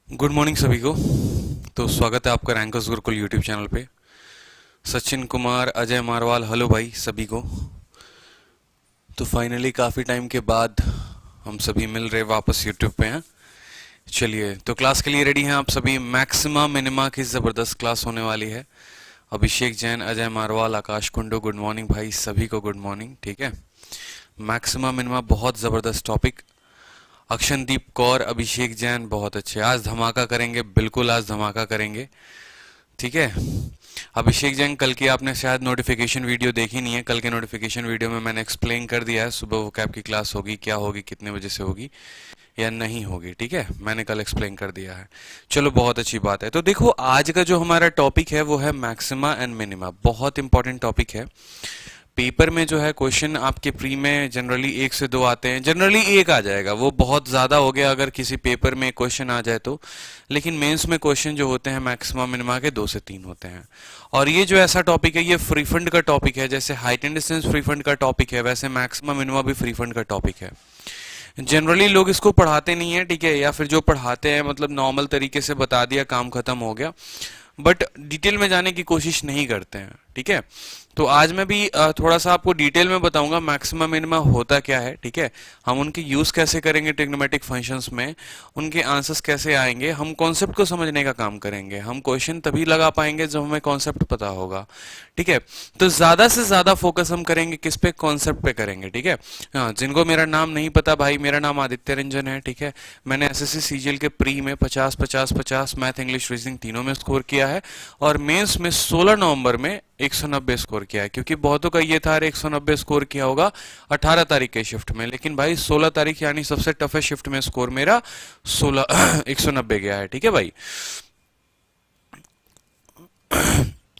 Good morning सभी को। तो स्वागत है आपका रैंकर्स गुरुकुल यूट्यूब चैनल पे। सचिन कुमार, अजय मारवाल, हेलो भाई सभी को। तो फाइनली काफ़ी टाइम के बाद हम सभी मिल रहे वापस यूट्यूब पे हैं। चलिए, तो क्लास के लिए रेडी हैं आप सभी। मैक्सिमा मिनिमा की ज़बरदस्त क्लास होने वाली है। अभिषेक जैन, अजय मारवाल, आकाश कुंडू, गुड मॉर्निंग भाई सभी को, गुड मॉर्निंग। ठीक है, मैक्सिमा मिनिमा बहुत ज़बरदस्त टॉपिक। अक्षनदीप कौर, अभिषेक जैन, बहुत अच्छे। आज धमाका करेंगे, बिल्कुल आज धमाका करेंगे। ठीक है, अभिषेक जैन, कल की आपने शायद नोटिफिकेशन वीडियो देखी नहीं है। कल के नोटिफिकेशन वीडियो में मैंने एक्सप्लेन कर दिया है सुबह वोकैब की क्लास होगी, क्या होगी, कितने बजे से होगी या नहीं होगी। ठीक है, मैंने कल एक्सप्लेन कर दिया है। चलो, बहुत अच्छी बात है। तो देखो, आज का जो हमारा टॉपिक है वो है मैक्सिमा एंड मिनिमा। बहुत इंपॉर्टेंट टॉपिक है। पेपर में जो है क्वेश्चन आपके प्री में जनरली 1 से 2 आते हैं, जनरली 1 आ जाएगा, वो बहुत ज़्यादा हो गया अगर किसी पेपर में क्वेश्चन आ जाए तो। लेकिन मेंस में क्वेश्चन जो होते हैं मैक्सिमा मिनिमा के 2 से 3 होते हैं। और ये जो ऐसा टॉपिक है, ये फ्री फंड का टॉपिक है। जैसे height and distance free fund का टॉपिक है, वैसे मैक्सिमा मिनिमा भी फ्री फंड का टॉपिक है। जनरली लोग इसको पढ़ाते नहीं है, ठीक है, या फिर जो पढ़ाते हैं मतलब नॉर्मल तरीके से बता दिया, काम खत्म हो गया, बट डिटेल में जाने की कोशिश नहीं करते हैं। ठीक है, तो आज मैं भी थोड़ा सा आपको डिटेल में बताऊंगा मैक्सिमा मिनिमा होता क्या है। ठीक है, हम उनके यूज कैसे करेंगे ट्रिग्नोमेट्रिक फंक्शंस में, उनके आंसर्स कैसे आएंगे, हम कॉन्सेप्ट को समझने का काम करेंगे। हम क्वेश्चन तभी लगा पाएंगे जब हमें कॉन्सेप्ट पता होगा। ठीक है, तो ज्यादा से ज्यादा फोकस हम करेंगे किस पे, कॉन्सेप्ट पे करेंगे। ठीक है, हाँ, जिनको मेरा नाम नहीं पता भाई, मेरा नाम आदित्य रंजन है। ठीक है, मैंने एसएससी सीजीएल के प्री में 50 50 50 मैथ इंग्लिश रीजनिंग तीनों में स्कोर किया है, और मेंस में 16 नवंबर में 190 स्कोर किया है। क्योंकि बहुतों का ये था 190 स्कोर किया होगा 18 तारीख के शिफ्ट में, लेकिन भाई 16 तारीख यानी सबसे टफेस्ट शिफ्ट में स्कोर मेरा 190 गया है। ठीक है भाई।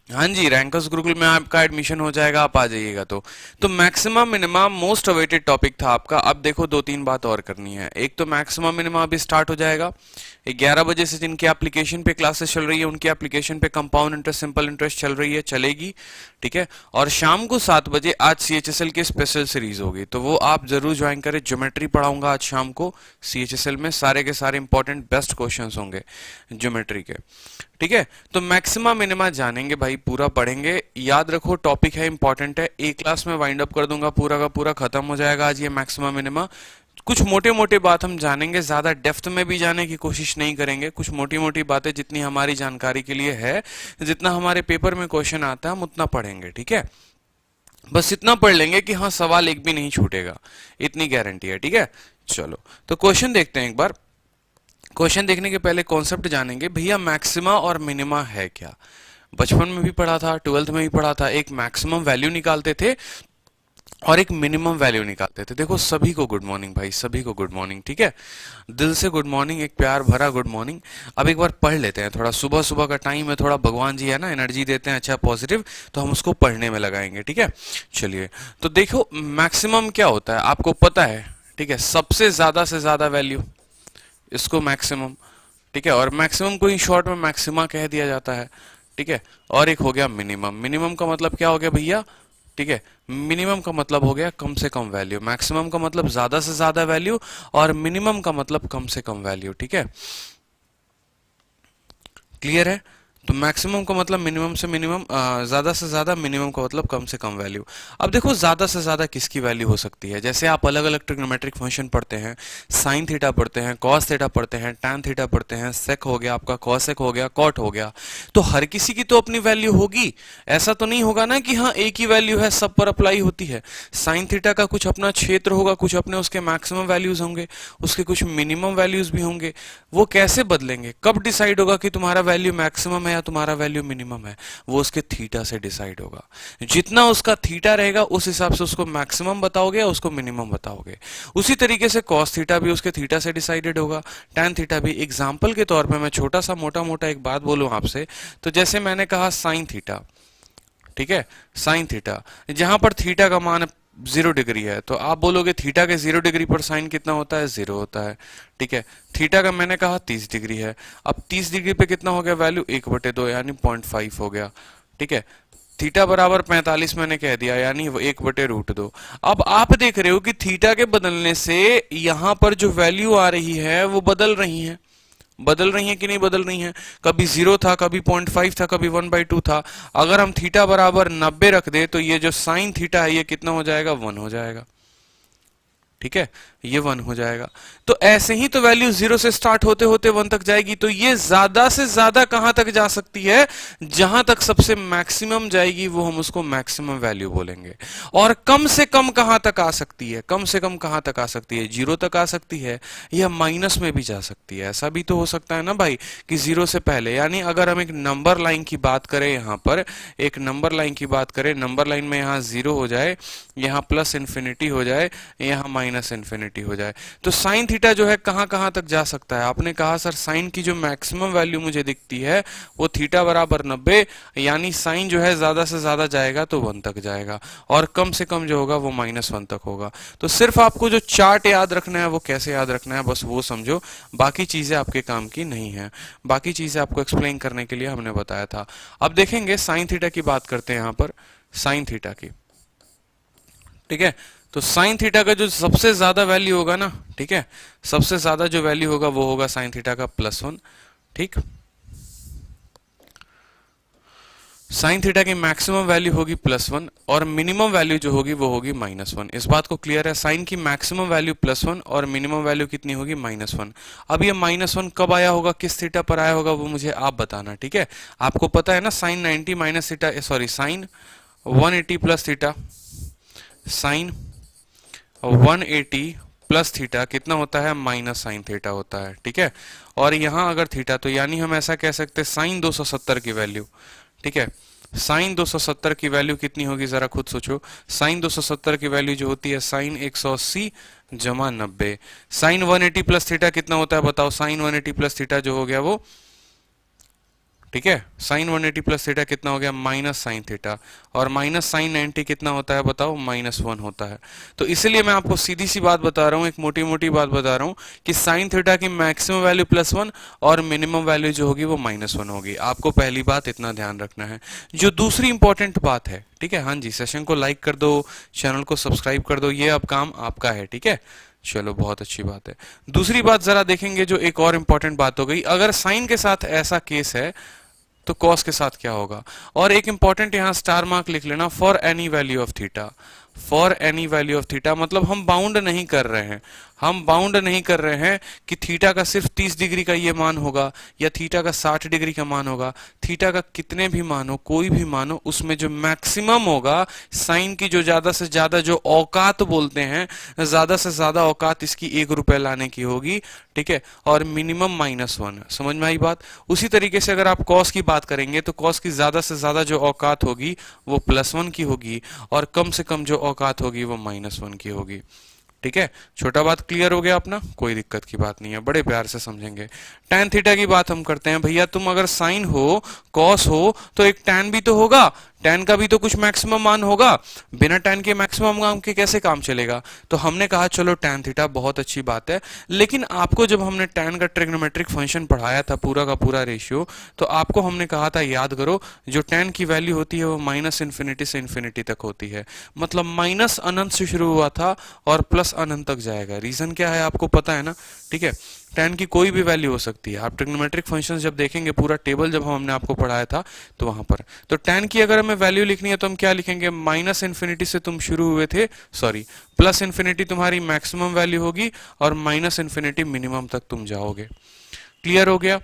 हाँ जी, रैंकर्स गुरुकुल में आपका एडमिशन हो जाएगा, आप आ जाइएगा। तो maxima minima most awaited topic था आपका। अब देखो, 2-3 बात और करनी है। एक तो मैक्सिमा मिनिमा अभी स्टार्ट हो जाएगा 11 बजे से। जिनकी एप्लीकेशन पे क्लासेस चल रही है, उनकी एप्लीकेशन पे कंपाउंड इंटरेस्ट, सिंपल इंटरेस्ट चल रही है, चलेगी। ठीक है, और शाम को 7 बजे आज सीएचएसएल की स्पेशल सीरीज होगी, तो वो आप जरूर ज्वाइन करें। ज्योमेट्री पढ़ाऊंगा आज शाम को सीएचएसएल में, सारे के सारे इंपॉर्टेंट बेस्ट क्वेश्चंस होंगे ज्योमेट्री के। ठीक है, तो मैक्सिमा मिनिमा जानेंगे भाई, पूरा पढ़ेंगे। याद रखो, टॉपिक है, इंपॉर्टेंट है। एक क्लास में वाइंड अप कर दूंगा, पूरा का पूरा खत्म हो जाएगा आज ये मैक्सिमा मिनिमा। कुछ मोटे मोटे बात हम जानेंगे, ज्यादा डेप्थ में भी जाने की कोशिश नहीं करेंगे। कुछ मोटी मोटी बातें जितनी हमारी जानकारी के लिए है, जितना हमारे पेपर में क्वेश्चन आता है, हम उतना पढ़ेंगे। ठीक है, बस इतना पढ़ लेंगे कि हाँ, सवाल एक भी नहीं छूटेगा, इतनी गारंटी है। ठीक है, चलो तो क्वेश्चन देखते हैं एक बार। क्वेश्चन देखने के पहले कॉन्सेप्ट जानेंगे भैया, मैक्सिमा और मिनिमा है क्या। बचपन में भी पढ़ा था, 12th में भी पढ़ा था। एक मैक्सिमम वैल्यू निकालते थे और एक मिनिमम वैल्यू निकालते थे। देखो, सभी को गुड मॉर्निंग भाई, सभी को गुड मॉर्निंग। ठीक है, दिल से गुड मॉर्निंग, एक प्यार भरा गुड मॉर्निंग। अब एक बार पढ़ लेते हैं, थोड़ा सुबह सुबह का टाइम है, थोड़ा भगवान जी है ना, एनर्जी देते हैं अच्छा पॉजिटिव, तो हम उसको पढ़ने में लगाएंगे। ठीक है, चलिए तो देखो, मैक्सिमम क्या होता है आपको पता है। ठीक है, सबसे ज्यादा से ज्यादा वैल्यू, इसको मैक्सिमम। ठीक है, और मैक्सिमम को ही शॉर्ट में मैक्सिमा कह दिया जाता है। ठीक है, और एक हो गया मिनिमम। मिनिमम का मतलब क्या हो गया भैया। ठीक है, मिनिमम का मतलब हो गया कम से कम वैल्यू। मैक्सिमम का मतलब ज्यादा से ज्यादा वैल्यू, और मिनिमम का मतलब कम से कम वैल्यू। ठीक है, क्लियर है। तो मैक्सिमम का मतलब मिनिमम से मिनिमम, ज्यादा से ज्यादा, मिनिमम का मतलब कम से कम वैल्यू। अब देखो, ज्यादा से ज्यादा किसकी वैल्यू हो सकती है। जैसे आप अलग अलग ट्रिग्नोमेट्रिक फंक्शन पढ़ते हैं, साइन थीटा पढ़ते हैं, कॉस थीटा पढ़ते हैं, टैन थीटा पढ़ते हैं, सेक हो गया आपका, कॉसेक हो गया, कॉट हो गया, तो हर किसी की तो अपनी वैल्यू होगी। ऐसा तो नहीं होगा ना कि हाँ एक ही वैल्यू है, सब पर अप्लाई होती है। साइन थीटा का कुछ अपना क्षेत्र होगा, कुछ अपने उसके मैक्सिमम वैल्यूज होंगे, उसके कुछ मिनिमम वैल्यूज भी होंगे। वो कैसे बदलेंगे, कब डिसाइड होगा कि तुम्हारा वैल्यू मैक्सिमम है या तुम्हारा वैल्यू मिनिमम है। वो उसके थीटा से डिसाइड होगा। जितना उसका थीटा रहेगा उस हिसाब से उसको मैक्सिमम बताओगे या उसको मिनिमम बताओगे। उसी तरीके से कॉस थीटा भी उसके थीटा से डिसाइडेड होगा, टैन थीटा भी। एग्जांपल के तौर पे मैं छोटा सा मोटा मोटा एक बात बोलूं आपसे, तो जैसे मैंने कहा साइन थीटा। ठीक है, साइन थीटा, जहां पर थीटा का मान 0 डिग्री है, तो आप बोलोगे थीटा के 0 डिग्री पर साइन कितना होता है, 0 होता है। ठीक है, थीटा का मैंने कहा 30 डिग्री है, अब 30 डिग्री पे कितना हो गया वैल्यू, 1/2 यानी 0.5 हो गया। ठीक है, थीटा बराबर 45 मैंने कह दिया, यानी 1/√2। अब आप देख रहे हो कि थीटा के बदलने से यहां पर जो वैल्यू आ रही है वो बदल रही है, बदल रही है कि नहीं बदल रही है। कभी 0 था, कभी 0.5 था, कभी 1/2 था। अगर हम थीटा बराबर 90 रख दे तो ये जो साइन थीटा है ये कितना हो जाएगा, 1 हो जाएगा। ठीक है, ये 1 हो जाएगा। तो ऐसे ही तो वैल्यू 0 से स्टार्ट होते होते 1 तक जाएगी, तो ये ज्यादा से ज्यादा कहां तक जा सकती है, जहां तक सबसे मैक्सिमम जाएगी वो हम उसको मैक्सिमम वैल्यू बोलेंगे। और कम से कम कहां तक आ सकती है, कम से कम कहां तक आ सकती है, 0 तक आ सकती है, या माइनस में भी जा सकती है। ऐसा भी तो हो सकता है ना भाई कि 0 से पहले, यानी अगर हम एक नंबर लाइन की बात करें, यहां पर एक नंबर लाइन की बात करें, नंबर लाइन में यहां 0 हो जाए, यहां प्लस इन्फिनिटी हो जाए, यहां माइनस इन्फिनिटी हो जाए, तो साइन थीटा जो है कहां कहां तक जा सकता है। आपने कहा सर साइन की जो मैक्सिमम वैल्यू मुझे दिखती है वो थीटा बराबर 90, यानी साइन जो है ज्यादा से ज्यादा जाएगा तो 1 तक जाएगा, और कम से कम जो होगा वो -1 तक होगा। तो सिर्फ आपको जो चार्ट याद रखना है वो कैसे याद रखना है, बस वो समझो, बाकी चीजें आपके काम की नहीं है। बाकी चीजें आपको एक्सप्लेन करने के लिए हमने बताया था। अब देखेंगे साइन थीटा की बात करते हैं, यहां पर साइन थीटा की। ठीक है, तो साइन थीटा का जो सबसे ज्यादा वैल्यू होगा ना, ठीक है, सबसे ज्यादा जो वैल्यू होगा वो होगा साइन थीटा का +1। ठीक, साइन थीटा की मैक्सिमम वैल्यू होगी +1 और मिनिमम वैल्यू जो होगी वो होगी -1। इस बात को क्लियर है, साइन की मैक्सिमम वैल्यू +1 और मिनिमम वैल्यू कितनी होगी, -1। अब ये -1 कब आया होगा, किस थीटा पर आया होगा, वो मुझे आप बताना। ठीक है, आपको पता है ना sine 90 minus theta, sorry sine 180 plus theta, sine 180 plus theta कितना होता है, माइनस साइन थीटा होता है। ठीक है, और यहां अगर थीटा, तो यानी हम ऐसा कह सकते हैं साइन 270 की वैल्यू। ठीक है, साइन 270 की वैल्यू कितनी होगी, जरा खुद सोचो। साइन 270 की वैल्यू जो होती है साइन 180 जमा 90। साइन 180 प्लस थीटा कितना होता है बताओ, साइन 180 प्लस थीटा जो हो गया वो, ठीक है, साइन 180 प्लस थीटा कितना हो गया, माइनस साइन थीटा, और माइनस साइन 90 कितना होता है बताओ, -1 होता है। तो इसलिए मैं आपको सीधी सी बात बता रहा हूं, एक मोटी मोटी बात बता रहा हूं कि साइन थीटा की मैक्सिमम वैल्यू +1 और मिनिमम वैल्यू जो होगी वो -1 होगी। आपको पहली बात इतना ध्यान रखना है। जो दूसरी इंपॉर्टेंट बात है, ठीक है, हाँ जी, सेशन को लाइक कर दो, चैनल को सब्सक्राइब कर दो, ये अब काम आपका है। ठीक है, चलो बहुत अच्छी बात है। दूसरी बात जरा देखेंगे, जो एक और इंपॉर्टेंट बात हो गई, अगर साइन के साथ ऐसा केस है तो कॉस के साथ क्या होगा। और एक इंपॉर्टेंट यहां स्टार मार्क लिख लेना, for any value of theta. For any value of theta मतलब हम बाउंड नहीं कर रहे हैं, हम बाउंड नहीं कर रहे हैं कि थीटा का सिर्फ 30 डिग्री का ये मान होगा या थीटा का 60 डिग्री का मान होगा। थीटा का कितने भी मान हो, कोई भी मान हो, उसमें जो मैक्सिमम होगा, साइन की जो ज्यादा से ज्यादा जो औकात बोलते हैं, ज्यादा से ज्यादा औकात इसकी 1 रुपए लाने की होगी। ठीक है, और मिनिमम -1। समझ में आई बात। उसी तरीके से अगर आप कॉस की बात करेंगे तो कॉस की ज्यादा से ज्यादा जो औकात होगी वो +1 की होगी, और कम से कम जो औकात होगी वो -1 की होगी। ठीक है, छोटा बात क्लियर हो गया अपना, कोई दिक्कत की बात नहीं है, बड़े प्यार से समझेंगे। टैन थीटा की बात हम करते हैं। भैया तुम अगर साइन हो, कॉस हो, तो एक टैन भी तो होगा, टैन का भी तो कुछ मैक्सिमम मान होगा। बिना टैन के मैक्सिमम मान के कैसे काम चलेगा। तो हमने कहा चलो टैन थीटा बहुत अच्छी बात है, लेकिन आपको जब हमने टैन का ट्रिग्नोमेट्रिक फंक्शन पढ़ाया था, पूरा का पूरा रेशियो, तो आपको हमने कहा था याद करो, जो टैन की वैल्यू होती है वो -इन्फिनिटी से इन्फिनिटी तक होती है। मतलब माइनस अनंत से शुरू हुआ था और प्लस अनंत तक जाएगा। रीजन क्या है आपको पता है ना। ठीक है, टैन की कोई भी वैल्यू हो सकती है। आप ट्रिग्नोमेट्रिक फंक्शंस जब देखेंगे, पूरा टेबल जब हमने आपको पढ़ाया था, तो वहां पर तो टैन की अगर हमें वैल्यू लिखनी है तो हम क्या लिखेंगे, -इन्फिनिटी से तुम शुरू हुए थे, सॉरी +इन्फिनिटी तुम्हारी मैक्सिमम वैल्यू होगी और -इन्फिनिटी मिनिमम तक तुम जाओगे। क्लियर हो गया।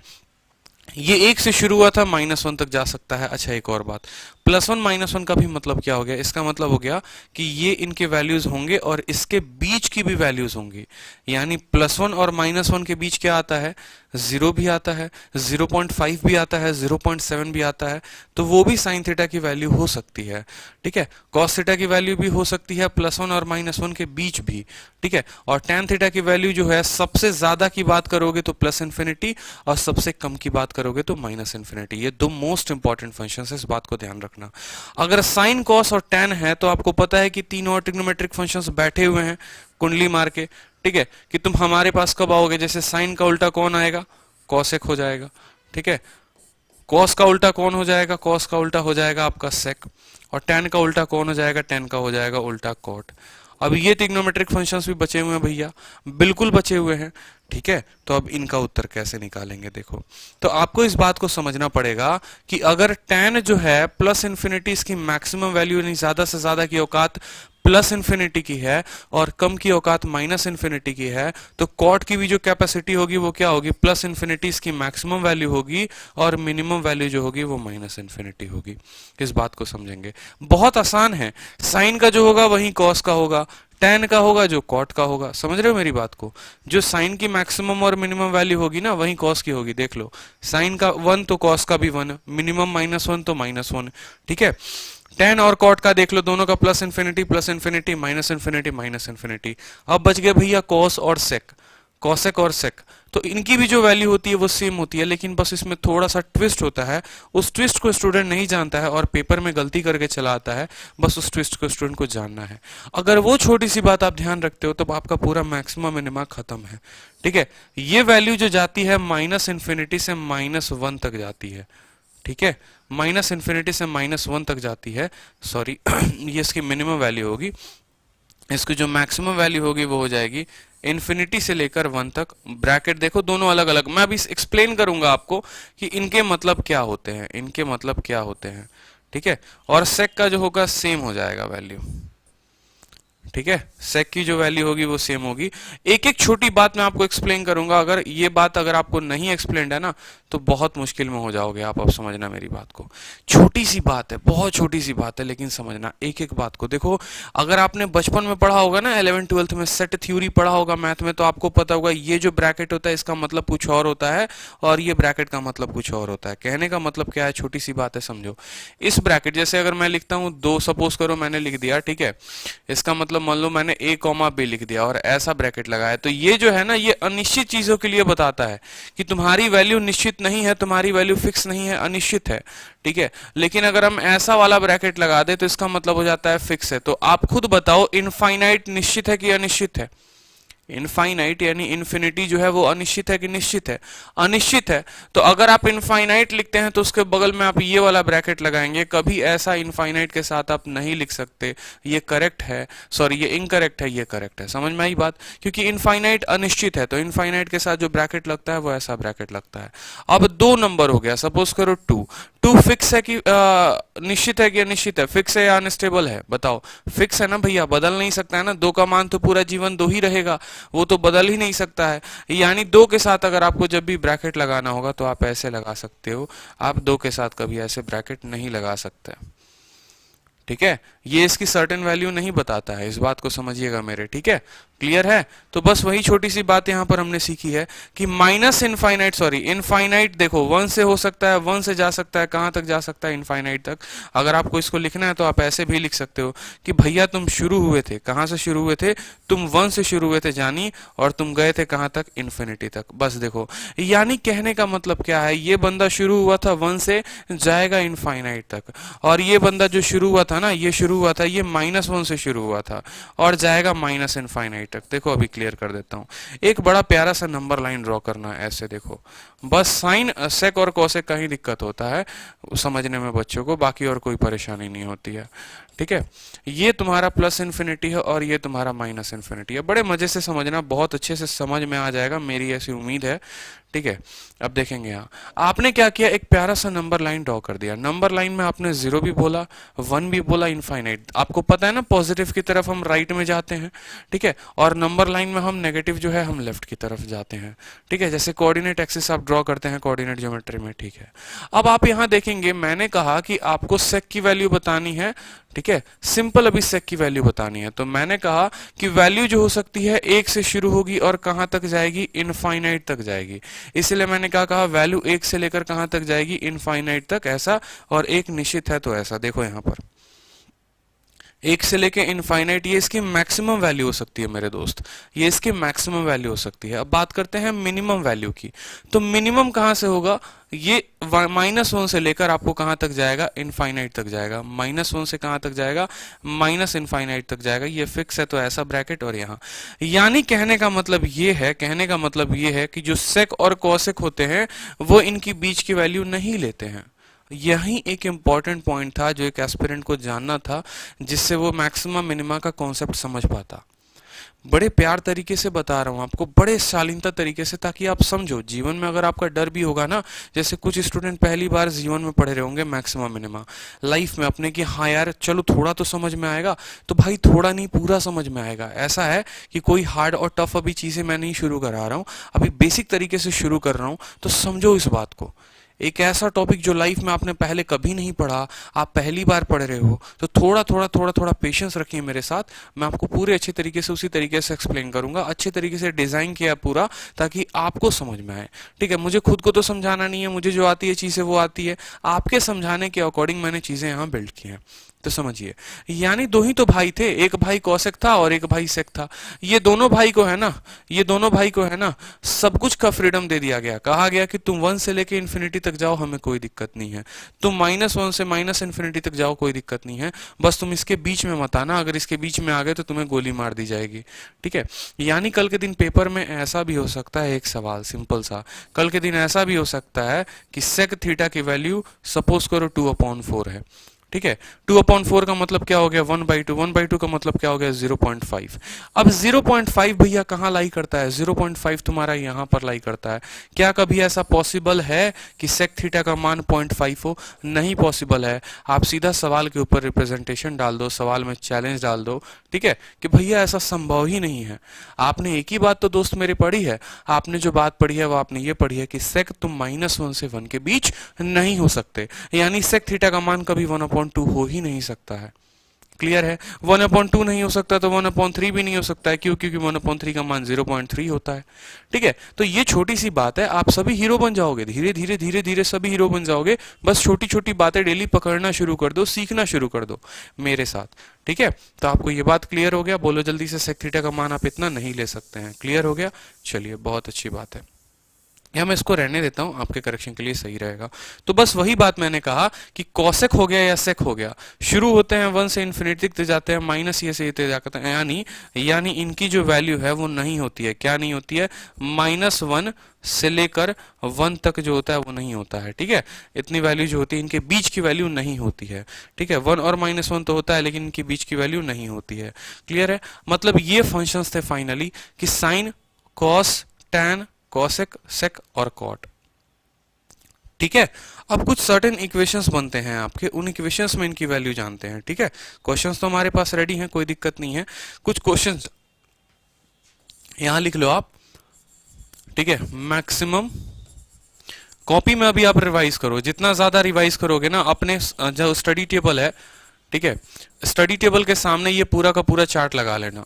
ये 1 से शुरू हुआ था, -1 तक जा सकता है। अच्छा, एक और बात, +1 -1 का भी मतलब क्या हो गया, इसका मतलब हो गया कि ये इनके वैल्यूज होंगे और इसके बीच की भी वैल्यूज होंगी। यानी +1 और -1 के बीच क्या आता है, 0 भी आता है, 0.5 भी आता है, 0.7 भी आता है, तो वो भी साइन थीटा की वैल्यू हो सकती है। ठीक है, कॉस थीटा की वैल्यू भी हो सकती है +1 और -1 के बीच भी। ठीक है, और tan थीटा की वैल्यू जो है सबसे ज्यादा की बात करोगे तो +∞, और सबसे कम की बात करोगे तो -∞। ये दो मोस्ट इंपॉर्टेंट फंक्शंस है, इस बात को ध्यान रखना। अगर साइन, कॉस और tan है तो आपको पता है कि तीन और ट्रिग्नोमेट्रिक फंक्शंस बैठे हुए हैं कुंडली मार के। ठीक है, कि तुम हमारे पास कब आओगे, जैसे साइन का उल्टा कौन आएगा, कॉसेक हो जाएगा। ठीक है, कॉस का उल्टा कौन हो जाएगा, कॉस का उल्टा हो जाएगा आपका सेक, और tan का उल्टा कौन हो जाएगा, tan का हो जाएगा उल्टा कॉट। अब ये ट्रिग्नोमेट्रिक फंक्शंस भी बचे हुए हैं भैया, बिल्कुल बचे हुए हैं। ठीक है, तो अब इनका उत्तर कैसे निकालेंगे, देखो। तो आपको इस बात को समझना पड़ेगा कि अगर tan जो है +∞, इसकी मैक्सिमम वैल्यू यानी ज्यादा से ज्यादा की औकात +∞ की है और कम की औकात -∞ की है, तो कॉट की भी जो कैपेसिटी होगी वो क्या होगी, +∞, इसकी मैक्सिमम वैल्यू होगी, और मिनिमम वैल्यू जो होगी वो -∞ होगी। इस बात को समझेंगे, बहुत आसान है। साइन का जो होगा वही कॉस का होगा, tan का होगा जो कॉट का होगा। समझ रहे हो मेरी बात को, जो साइन की मैक्सिमम और मिनिमम वैल्यू होगी ना वही कॉस की होगी। देख लो, साइन का 1 तो कॉस का भी 1, मिनिमम -1 तो -1। ठीक है, tan और cot का देख लो, दोनों का +∞, -∞। अब बच गए भैया cos और sec, cosec और sec। तो इनकी भी जो वैल्यू होती है वो सेम होती है, लेकिन बस इसमें थोड़ा सा ट्विस्ट होता है। उस ट्विस्ट को स्टूडेंट नहीं जानता है और पेपर में गलती करके चला आता है, बस उस ट्विस्ट को स्टूडेंट को जानना है। अगर वो छोटी सी बात आप ध्यान रखते हो तो आपका पूरा मैक्सिमम मिनिमा खत्म है। ठीक है, ये वैल्यू जो जाती है -∞ से -1 तक जाती है। ठीक है, -∞ से -1 तक जाती है, सॉरी ये इसकी मिनिमम वैल्यू होगी। इसकी जो मैक्सिमम वैल्यू होगी वो हो जाएगी ∞ से लेकर 1 तक। ब्रैकेट देखो दोनों अलग अलग, मैं अभी एक्सप्लेन करूंगा आपको कि इनके मतलब क्या होते हैं, इनके मतलब क्या होते हैं। ठीक है, और सेक का जो होगा सेम हो जाएगा वैल्यू। ठीक है, सेक की जो वैल्यू होगी वो सेम होगी। एक एक छोटी बात मैं आपको एक्सप्लेन करूंगा, अगर ये बात अगर आपको नहीं एक्सप्लेन है ना तो बहुत मुश्किल में हो जाओगे आप। अब समझना मेरी बात को, छोटी सी बात है, बहुत छोटी सी बात है, लेकिन समझना एक एक बात को। देखो, अगर आपने बचपन में पढ़ा होगा ना 11th 12th में सेट थ्योरी पढ़ा होगा मैथ में, तो आपको पता होगा ये जो ब्रैकेट होता है इसका मतलब कुछ और होता है, और ये ब्रैकेट का मतलब कुछ और होता है। कहने का मतलब क्या है, छोटी सी बात है, समझो। इस ब्रैकेट जैसे अगर मैं लिखता हूं 2, सपोज करो मैंने लिख दिया, ठीक है, इसका मतलब मान लो मैंने a, b लिख दिया और ऐसा ब्रैकेट लगाया, तो ये जो है ना ये अनिश्चित चीजों के लिए बताता है कि तुम्हारी वैल्यू निश्चित नहीं है, तुम्हारी वैल्यू फिक्स नहीं है, अनिश्चित है। ठीक है, लेकिन अगर हम ऐसा वाला ब्रैकेट लगा दे तो इसका मतलब हो जाता है फिक्स है। तो आप खुद बताओ, इनफाइनाइट निश्चित है कि अनिश्चित है? इनफाइनाइट यानी इन्फिनिटी जो है वो अनिश्चित है कि निश्चित है? अनिश्चित है। तो अगर आप इनफाइनाइट लिखते हैं तो उसके बगल में आप ये वाला ब्रैकेट लगाएंगे, कभी ऐसा इनफाइनाइट के साथ आप नहीं लिख सकते। ये करेक्ट है, सॉरी ये इनकरेक्ट है, ये करेक्ट है। समझ में आई बात? क्योंकि इनफाइनाइट अनिश्चित है, तो इनफाइनाइट के साथ जो ब्रैकेट लगता है वो ऐसा ब्रैकेट लगता है। अब 2 नंबर हो गया, सपोज करो 2 फिक्स है कि निश्चित है कि अनिश्चित है? फिक्स है या अनस्टेबल है? बताओ। फिक्स है ना भैया, बदल नहीं सकता है ना, 2 का मान तो पूरा जीवन 2 ही रहेगा, वो तो बदल ही नहीं सकता है। यानी 2 के साथ अगर आपको जब भी ब्रैकेट लगाना होगा तो आप ऐसे लगा सकते हो, आप 2 के साथ कभी ऐसे ब्रैकेट नहीं लगा सकते। ठीक है, ये इसकी सर्टेन वैल्यू नहीं बताता है, इस बात को समझिएगा मेरे। ठीक है, क्लियर है? तो बस वही छोटी सी बात यहां पर हमने सीखी है कि माइनस इनफाइनाइट, सॉरी इनफाइनाइट, देखो 1 से हो सकता है, 1 से जा सकता है, कहां तक जा सकता है? इनफाइनाइट तक। अगर आपको इसको लिखना है तो आप ऐसे भी लिख सकते हो कि भैया तुम शुरू हुए थे, कहां से शुरू हुए थे? तुम 1 से शुरू हुए थे जानी, और तुम गए थे कहां तक? इन्फिनिटी तक। बस देखो, यानी कहने का मतलब क्या है, ये बंदा शुरू हुआ था 1 से, जाएगा इनफाइनाइट तक, और ये बंदा जो शुरू हुआ था ना, ये शुरू हुआ था, ये -1 से शुरू हुआ था और जाएगा माइनस इनफाइनाइट तक। देखो अभी क्लियर कर देता हूं, एक बड़ा प्यारा सा नंबर लाइन ड्रॉ करना है ऐसे। देखो बस साइन, सेक और कोसेक का ही दिक्कत होता है समझने में बच्चों को, बाकी और कोई परेशानी नहीं होती है। ठीक है, ये तुम्हारा +∞ है और ये तुम्हारा -∞ है। बड़े मजे से समझना, बहुत अच्छे से समझ में आ जाएगा, मेरी ऐसी उम्मीद है। ठीक है, अब देखेंगे यहाँ आपने क्या किया, एक प्यारा सा नंबर लाइन ड्रॉ कर दिया। नंबर लाइन में आपने 0 भी बोला, 1 भी बोला, इनफाइनाइट। आपको पता है ना पॉजिटिव की तरफ हम राइट में जाते हैं। ठीक है, और नंबर लाइन में हम नेगेटिव जो है हम लेफ्ट की तरफ जाते हैं। ठीक है, जैसे कोऑर्डिनेट एक्सिस आप ड्रॉ करते हैं कोऑर्डिनेट ज्योमेट्री में। ठीक है, अब आप यहाँ देखेंगे, मैंने कहा कि आपको सेक की वैल्यू बतानी है ठीक है, सिंपल अभी सेक की वैल्यू बतानी है। तो मैंने कहा कि वैल्यू जो हो सकती है 1 से शुरू होगी और कहां तक जाएगी, इनफाइनाइट तक जाएगी। इसलिए मैंने कहा वैल्यू 1 से लेकर कहां तक जाएगी, इनफाइनाइट तक, ऐसा। और एक निश्चित है तो ऐसा। देखो यहां पर 1 से लेके इनफाइनाइट, ये इसकी मैक्सिमम वैल्यू हो सकती है मेरे दोस्त, ये इसकी मैक्सिमम वैल्यू हो सकती है। अब बात करते हैं मिनिमम वैल्यू की। तो मिनिमम कहां से होगा, ये -1 से लेकर आपको कहां तक जाएगा, इनफाइनाइट तक जाएगा। -1 से कहां तक जाएगा, माइनस इनफाइनाइट तक जाएगा। ये फिक्स है तो ऐसा ब्रैकेट और यहां। यानी कहने का मतलब ये है कि जो सेक और कॉसेक होते हैं वो इनकी बीच की वैल्यू नहीं लेते हैं। यही एक इंपॉर्टेंट पॉइंट था जो एक एस्पिरेंट को जानना था, जिससे वो मैक्सिमम मिनिमा का कॉन्सेप्ट समझ पाता। बड़े प्यार तरीके से बता रहा हूं आपको, बड़े शालीनता तरीके से, ताकि आप समझो। जीवन में अगर आपका डर भी होगा ना, जैसे कुछ स्टूडेंट पहली बार जीवन में पढ़े रहे होंगे मैक्सिमम मिनिमा लाइफ में अपने, कि हाँ यार चलो थोड़ा तो समझ में आएगा, तो भाई थोड़ा नहीं पूरा समझ में आएगा। ऐसा है कि कोई हार्ड और टफ अभी चीजें मैं नहीं शुरू करा रहा हूं, अभी बेसिक तरीके से शुरू कर रहा हूं। तो समझो इस बात को, एक ऐसा टॉपिक जो लाइफ में आपने पहले कभी नहीं पढ़ा, आप पहली बार पढ़ रहे हो, तो थोड़ा पेशेंस रखिए मेरे साथ। मैं आपको पूरे अच्छे तरीके से उसी तरीके से एक्सप्लेन करूंगा, अच्छे तरीके से डिजाइन किया पूरा, ताकि आपको समझ में आए। ठीक है, मुझे खुद को तो समझाना नहीं है, मुझे जो आती है चीजें वो आती है, आपके समझाने के अकॉर्डिंग मैंने चीजें यहाँ बिल्ड की हैं। तो समझिए, यानी दो ही तो भाई थे, एक भाई कौशिक था और एक भाई सेक था। ये दोनों भाई को है ना सब कुछ का फ्रीडम दे दिया गया। कहा गया कि तुम 1 से लेके इन्फिनिटी तक जाओ, हमें कोई दिक्कत नहीं है। तुम -1 से माइनस इन्फिनिटी तक जाओ, कोई दिक्कत नहीं है। बस तुम इसके बीच में मत आना, अगर इसके बीच में आ गए तो तुम्हें गोली मार दी जाएगी। ठीक है, यानी कल के दिन पेपर में ऐसा भी हो सकता है, एक सवाल सिंपल सा, कल के दिन ऐसा भी हो सकता है कि सेक थीटा की वैल्यू सपोज करो 2/4 है। ठीक है, 2/4 का मतलब क्या हो गया, 1/2, 1/2 का मतलब क्या हो गया, 0.5। अब 0.5 भैया कहाँ लाई करता है, 0.5 तुम्हारा यहां पर लाई करता है। क्या कभी ऐसा पॉसिबल है कि सेक थीटा का मान 0.5 हो? नहीं पॉसिबल है। आप सीधा सवाल के ऊपर रिप्रेजेंटेशन डाल दो, सवाल में चैलेंज डाल दो, ठीक है, कि भैया ऐसा संभव ही नहीं है। आपने एक ही बात तो दोस्त मेरे पढ़ी है, आपने जो बात पढ़ी है वो आपने ये पढ़ी है कि सेक तुम -1 से 1 के बीच नहीं हो सकते, यानी सेक थीटा का मान कभी 1/2 हो ही नहीं सकता है। क्लियर है, 1/2 नहीं हो सकता तो 1/3 भी नहीं हो सकता है। क्यों? क्योंकि 1/3 का मान 0.3 होता है। ठीक है, तो ये छोटी सी बात है, आप सभी हीरो बन जाओगे, धीरे धीरे सभी हीरो बन जाओगे। बस छोटी छोटी बातें डेली पकड़ना शुरू कर दो, सीखना शुरू कर दो मेरे साथ। ठीक है, तो आपको ये बात क्लियर हो गया? बोलो जल्दी से, सेक थीटा का मान आप इतना नहीं ले सकते हैं। क्लियर हो गया? चलिए, बहुत अच्छी बात है। या मैं इसको रहने देता हूं, आपके करेक्शन के लिए सही रहेगा। तो बस वही बात मैंने कहा कि कॉसेक हो गया या सेक हो गया, शुरू होते हैं 1 से इन्फिनिटी तक जाते हैं, माइनस ये से ये जाते हैं, यानी इनकी जो वैल्यू है वो नहीं होती है। क्या नहीं होती है? -1 से लेकर 1 तक जो होता है वो नहीं होता है। ठीक है, इतनी वैल्यू जो होती है इनके बीच की वैल्यू नहीं होती है। ठीक है, 1 और -1 तो होता है, लेकिन इनके बीच की वैल्यू नहीं होती है। क्लियर है? मतलब ये फंक्शंस थे फाइनली कि साइन, कॉस, टैन, कॉसेक, सेक और कॉट। ठीक है, अब कुछ सर्टेन इक्वेशंस बनते हैं आपके, उन इक्वेशंस में इनकी वैल्यू जानते हैं। ठीक है, क्वेश्चंस तो हमारे पास रेडी हैं, कोई दिक्कत नहीं है। कुछ क्वेश्चंस यहां लिख लो आप। ठीक है, मैक्सिमम कॉपी में अभी आप रिवाइज करो, जितना ज्यादा रिवाइज करोगे ना, अपने जो स्टडी टेबल है, ठीक है, स्टडी टेबल के सामने ये पूरा का पूरा चार्ट लगा लेना।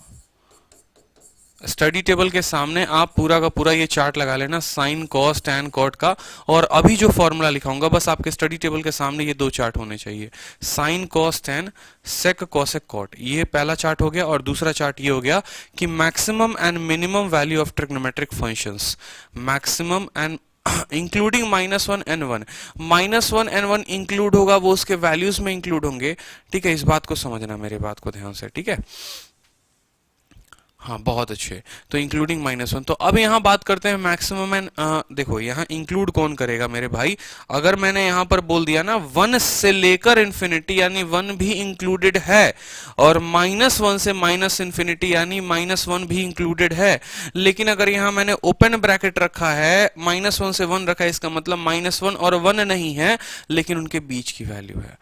स्टडी टेबल के सामने आप पूरा का पूरा ये चार्ट लगा लेना, साइन, कॉस, टैन, कॉट का। और अभी जो फॉर्मूला लिखाऊंगा, बस आपके स्टडी टेबल के सामने ये 2 चार्ट होने चाहिए, साइन, कॉस, टैन, सेक, कॉसेक, कॉट। ये पहला चार्ट हो गया। और दूसरा चार्ट ये हो गया कि maximum and minimum value of trigonometric functions, maximum and including -1 and 1। -1 and 1 include होगा, वो उसके वैल्यूज में इंक्लूड होंगे। ठीक है, इस बात को समझना, मेरे बात को ध्यान से। ठीक है, हाँ बहुत अच्छे। तो इंक्लूडिंग -1। तो अब यहां बात करते हैं मैक्सिमम एंड, देखो यहां इंक्लूड कौन करेगा मेरे भाई? अगर मैंने यहां पर बोल दिया ना 1 से लेकर इन्फिनिटी, यानी 1 भी इंक्लूडेड है, और -1 से माइनस इन्फिनिटी यानी -1 भी इंक्लूडेड है। लेकिन अगर यहां मैंने ओपन ब्रैकेट रखा है, -1 से 1 रखा है, इसका मतलब -1 और 1 नहीं है, लेकिन उनके बीच की वैल्यू है।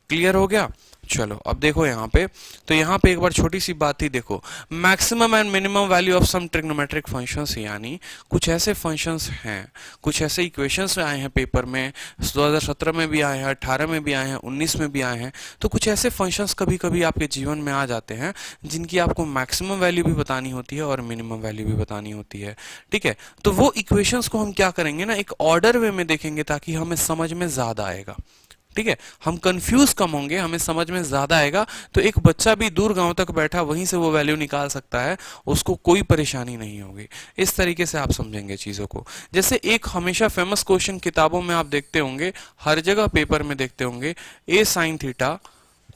क्लियर हो गया? चलो अब देखो यहाँ पे, तो यहाँ पे एक बार छोटी सी बात ही देखो, maximum and minimum value of some trigonometric functions, यानी कुछ ऐसे फंक्शंस हैं, कुछ ऐसे इक्वेशंस आए हैं पेपर में, 2017 में भी आए हैं, 18 में भी आए हैं, 19 में भी आए हैं। तो कुछ ऐसे फंक्शंस कभी कभी आपके जीवन में आ जाते हैं जिनकी आपको मैक्सिमम वैल्यू भी बतानी होती है और मिनिमम वैल्यू भी बतानी होती है। ठीक है, तो वो इक्वेशंस को हम क्या करेंगे ना, एक ऑर्डर वे में देखेंगे ताकि हमें समझ में ज्यादा आएगा। ठीक है, हम कंफ्यूज कम होंगे, हमें समझ में ज्यादा आएगा। तो एक बच्चा भी दूर गांव तक बैठा वहीं से वो वैल्यू निकाल सकता है, उसको कोई परेशानी नहीं होगी। इस तरीके से आप समझेंगे चीजों को। जैसे एक हमेशा फेमस क्वेश्चन किताबों में आप देखते होंगे, हर जगह पेपर में देखते होंगे, a sin theta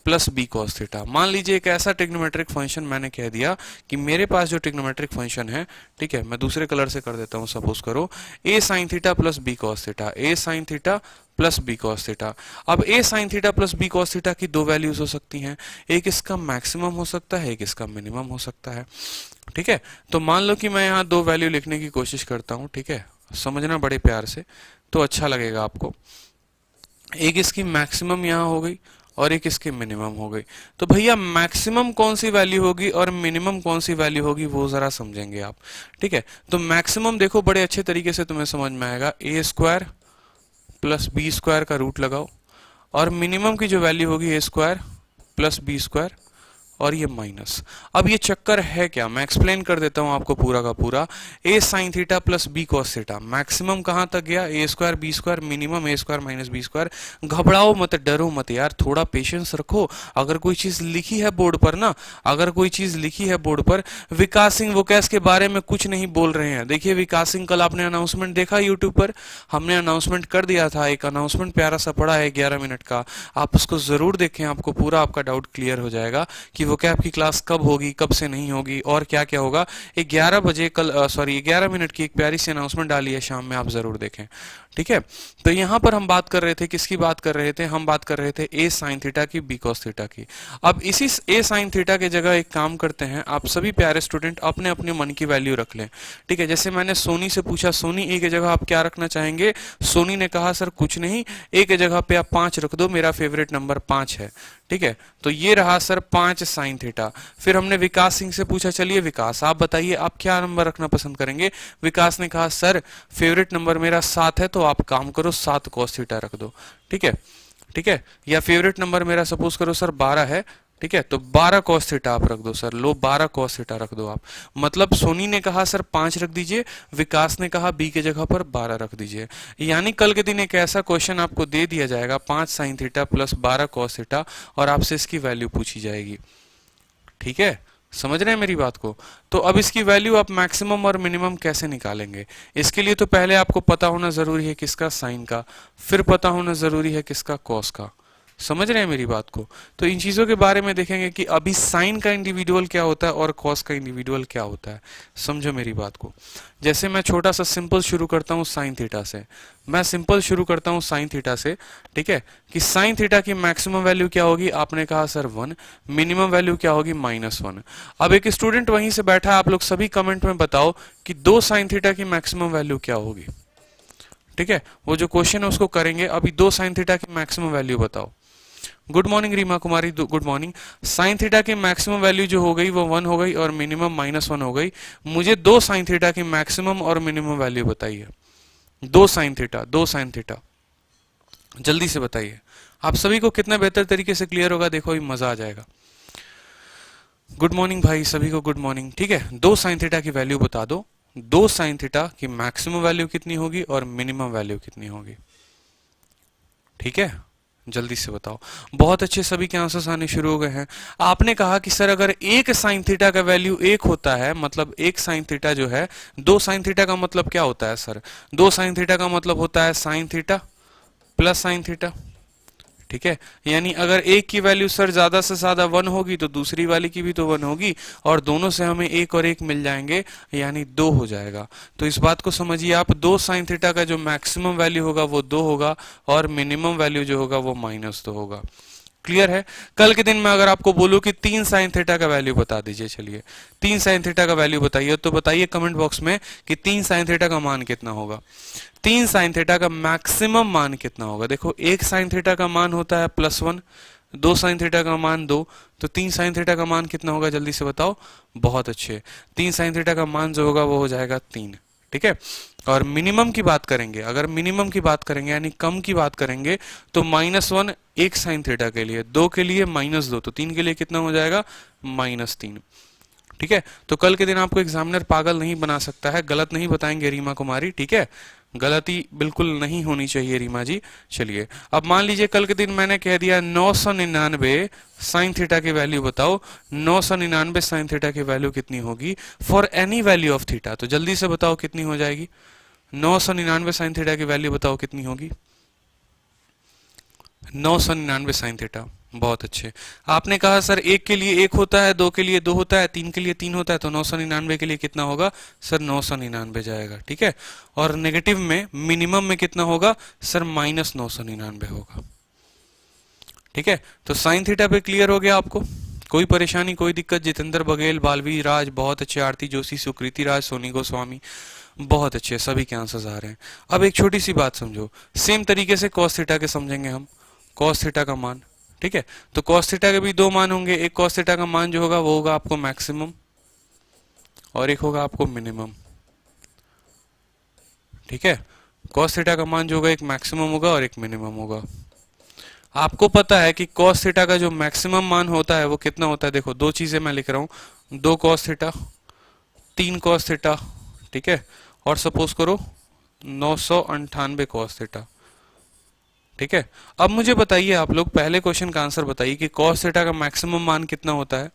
plus B cos theta. मान लीजिए एक ऐसा ट्रिग्नोमेट्रिक फंक्शन मैंने कह दिया कि मेरे पास जो ट्रिग्नोमेट्रिक फंक्शन है, ठीक है, मैं दूसरे कलर से कर देता हूं, सपोज करो a sin theta plus B cos theta, a sin theta plus B cos theta. अब a sin theta plus B cos theta की दो वैल्यूज हो सकती हैं, एक इसका मैक्सिमम हो सकता है, एक इसका मिनिमम हो सकता है। ठीक है, तो मान लो कि मैं यहाँ दो वैल्यू लिखने की कोशिश करता हूँ। ठीक है, समझना बड़े प्यार से तो अच्छा लगेगा आपको। एक इसकी मैक्सिमम यहाँ हो गई और एक इसकी मिनिमम हो गई। तो भैया मैक्सिमम कौन सी वैल्यू होगी और मिनिमम कौन सी वैल्यू होगी वो जरा समझेंगे आप। ठीक है, तो मैक्सिमम देखो बड़े अच्छे तरीके से तुम्हें समझ में आएगा, ए स्क्वायर प्लस बी स्क्वायर का रूट लगाओ, और मिनिमम की जो वैल्यू होगी ए स्क्वायर प्लस बी स्क्वायर और ये माइनस। अब ये चक्कर है क्या, मैं एक्सप्लेन कर देता हूं आपको पूरा का पूरा। A sine theta plus B cos theta, maximum कहां तक गया, A square B square, minimum A square minus B square. घबराओ मत, डरो मत यार, थोड़ा पेशेंस रखो। अगर कोई चीज लिखी है बोर्ड पर ना, अगर कोई चीज लिखी है बोर्ड पर, विकास सिंह वोकैस के बारे में कुछ नहीं बोल रहे हैं। देखिए विकास सिंह, कल आपने अनाउंसमेंट देखा यूट्यूब पर, हमने अनाउंसमेंट कर दिया था, एक अनाउंसमेंट प्यारा सा पड़ा है 11 मिनट का, आप उसको जरूर देखें, आपको पूरा आपका डाउट क्लियर हो जाएगा कि वोकैब की क्लास कब होगी, कब से नहीं होगी और क्या क्या होगा। 11 बजे कल, सॉरी 11 मिनट की एक प्यारी सी अनाउंसमेंट डाली है शाम में, आप जरूर देखें। ठीक है, तो यहां पर हम बात कर रहे थे, किसकी बात कर रहे थे, हम बात कर रहे थे ए साइन थीटा की बी कॉस थीटा की। अब इसी ए साइन थीटा की जगह एक काम करते हैं, आप सभी प्यारे स्टूडेंट अपने अपने मन की वैल्यू रख लें। ठीक है, जैसे मैंने सोनी से पूछा, सोनी ए की जगह आप क्या रखना चाहेंगे, सोनी ने कहा सर कुछ नहीं, ए की जगह पे आप 5 रख दो, मेरा फेवरेट नंबर 5 है। ठीक है, तो ये रहा सर 5 साइन थीटा। फिर हमने विकास सिंह से पूछा, चलिए विकास आप बताइए आप क्या नंबर रखना पसंद करेंगे। विकास ने कहा सर फेवरेट नंबर मेरा 7 है, तो आप काम करो 7 कॉस थीटा रख दो। ठीक है, ठीक है, या फेवरेट नंबर मेरा सपोज करो सर 12 है, ठीक है, तो 12 कॉस थीटा आप रख दो सर, लो 12 कॉस थीटा रख दो आप। मतलब सोनी ने कहा सर 5 रख दीजिए, विकास ने कहा बी के जगह पर 12 रख दीजिए। यानी कल के दिन एक ऐसा क्वेश्चन आपको दे दिया जाएगा 5 sine theta plus 12 cos theta, और आपसे इसकी वैल्यू पूछी जाएगी। ठीक है, समझ रहे हैं मेरी बात को। तो अब इसकी वैल्यू आप मैक्सिमम और मिनिमम कैसे निकालेंगे, इसके लिए तो पहले आपको पता होना जरूरी है किसका, साइन का, फिर पता होना जरूरी है किसका, कॉस का। समझ रहे हैं मेरी बात को। तो इन चीजों के बारे में देखेंगे कि अभी साइन का इंडिविजुअल क्या होता है और कॉस का इंडिविजुअल क्या होता है। समझो मेरी बात को। जैसे मैं छोटा सा सिंपल शुरू करता हूं साइन थीटा से, मैं सिंपल शुरू करता हूं साइन थीटा से। ठीक है, कि साइन थीटा की मैक्सिमम वैल्यू क्या होगी, आपने कहा सर 1, मिनिमम वैल्यू क्या होगी -1। अब एक स्टूडेंट वहीं से बैठा है, आप लोग सभी कमेंट में बताओ कि 2 साइन थीटा की मैक्सिमम वैल्यू क्या होगी। ठीक है, वो जो क्वेश्चन है उसको करेंगे, अभी 2 साइन थीटा की मैक्सिमम वैल्यू बताओ। गुड मॉर्निंग रीमा कुमारी, गुड मॉर्निंग। साइन थीटा की मैक्सिमम वैल्यू जो हो गई वो 1 हो गई और मिनिमम -1 हो गई। मुझे 2 साइन थीटा की मैक्सिमम और मिनिमम वैल्यू बताइए। 2 साइन थीटा, 2 साइन थीटा, जल्दी से बताइए। आप सभी को कितना बेहतर तरीके से क्लियर होगा, देखो ये मजा आ जाएगा। गुड मॉर्निंग भाई, सभी को गुड मॉर्निंग। ठीक है, 2 साइन थीटा की वैल्यू बता दो, 2 साइन थीटा की मैक्सिमम वैल्यू कितनी होगी और मिनिमम वैल्यू कितनी होगी। ठीक है, जल्दी से बताओ। बहुत अच्छे, सभी के आंसर्स आने शुरू हो गए हैं। आपने कहा कि सर अगर 1 साइन थीटा का वैल्यू 1 होता है, मतलब 1 साइन थीटा जो है, 2 साइन थीटा का मतलब क्या होता है सर, 2 साइन थीटा का मतलब होता है sign theta plus sine theta. ठीक है, यानी अगर एक की वैल्यू सर ज्यादा से ज्यादा 1 होगी तो दूसरी वाली की भी तो 1 होगी, और दोनों से हमें 1 और 1 मिल जाएंगे, यानी 2 हो जाएगा। तो इस बात को समझिए आप, 2 साइन थीटा का जो मैक्सिमम वैल्यू होगा वो 2 होगा और मिनिमम वैल्यू जो होगा वो -2 होगा। क्लियर है। कल के दिन में अगर आपको बोलूं कि 3 साइन थीटा का वैल्यू बता दीजिए, चलिए 3 साइन थीटा का वैल्यू बताइए, तो बताइए कमेंट बॉक्स में कि 3 साइन थीटा का मान कितना होगा। 3 साइन थीटा का मैक्सिमम मान कितना होगा। देखो 1 साइन थीटा का मान होता है +1, 2 साइन थीटा का मान 2, तो 3 साइन थीटा का मान कितना होगा जल्दी से बताओ। बहुत अच्छे, 3 साइन थीटा का मान जो होगा वो हो जाएगा 3। ठीक है, और मिनिमम की बात करेंगे, अगर मिनिमम की बात करेंगे यानी कम की बात करेंगे तो -1 1 साइन थीटा के लिए, 2 के लिए -2, तो 3 के लिए कितना हो जाएगा -3। ठीक है, तो कल के दिन आपको एग्जामिनर पागल नहीं बना सकता है, गलत नहीं बताएंगे रीमा कुमारी। ठीक है, गलती बिल्कुल नहीं होनी चाहिए रीमा जी। चलिए, अब मान लीजिए कल के दिन मैंने कह दिया 999 साइन थीटा की वैल्यू बताओ, 999 साइन थीटा की वैल्यू कितनी होगी for any value of theta, तो जल्दी से बताओ कितनी हो जाएगी। 999 साइन थीटा की वैल्यू बताओ कितनी होगी। 999 साइन थीटा, बहुत अच्छे। आपने कहा सर 1 के लिए 1 होता है, 2 के लिए 2 होता है, 3 के लिए 3 होता है, तो 999 के लिए कितना होगा सर 999 जाएगा। ठीक है, और नेगेटिव में मिनिमम में कितना होगा सर -999 होगा। ठीक है, तो साइन थीटा पे क्लियर हो गया आपको, कोई परेशानी कोई दिक्कत। जितेंद्र बघेल, बालवी राज बहुत अच्छे, आरती जोशी, सुकृति राज, सोनी गोस्वामी बहुत अच्छे, सभी के आंसर्स आ रहे हैं। अब एक छोटी सी बात समझो, सेम तरीके से कॉस थीटा के समझेंगे हम, कॉस थीटा का मान। ठीक है, तो कॉस थीटा के भी 2 मान होंगे, एक कॉस थीटा का मान जो होगा वो होगा आपको मैक्सिमम और एक होगा आपको मिनिमम। ठीक है, कॉस थीटा का मान जो होगा एक मैक्सिमम होगा और एक मिनिमम होगा। आपको पता है कि कॉस थीटा का जो मैक्सिमम मान होता है वो कितना होता है, देखो 2 चीजें मैं लिख रहा हूं, 2 कॉस थीटा, 3 कॉस थीटा। ठीक है, और सपोज करो 998 कॉस थीटा। ठीक है, अब मुझे बताइए आप लोग, पहले क्वेश्चन का आंसर बताइए कि कॉस थीटा का मैक्सिमम मान कितना होता है।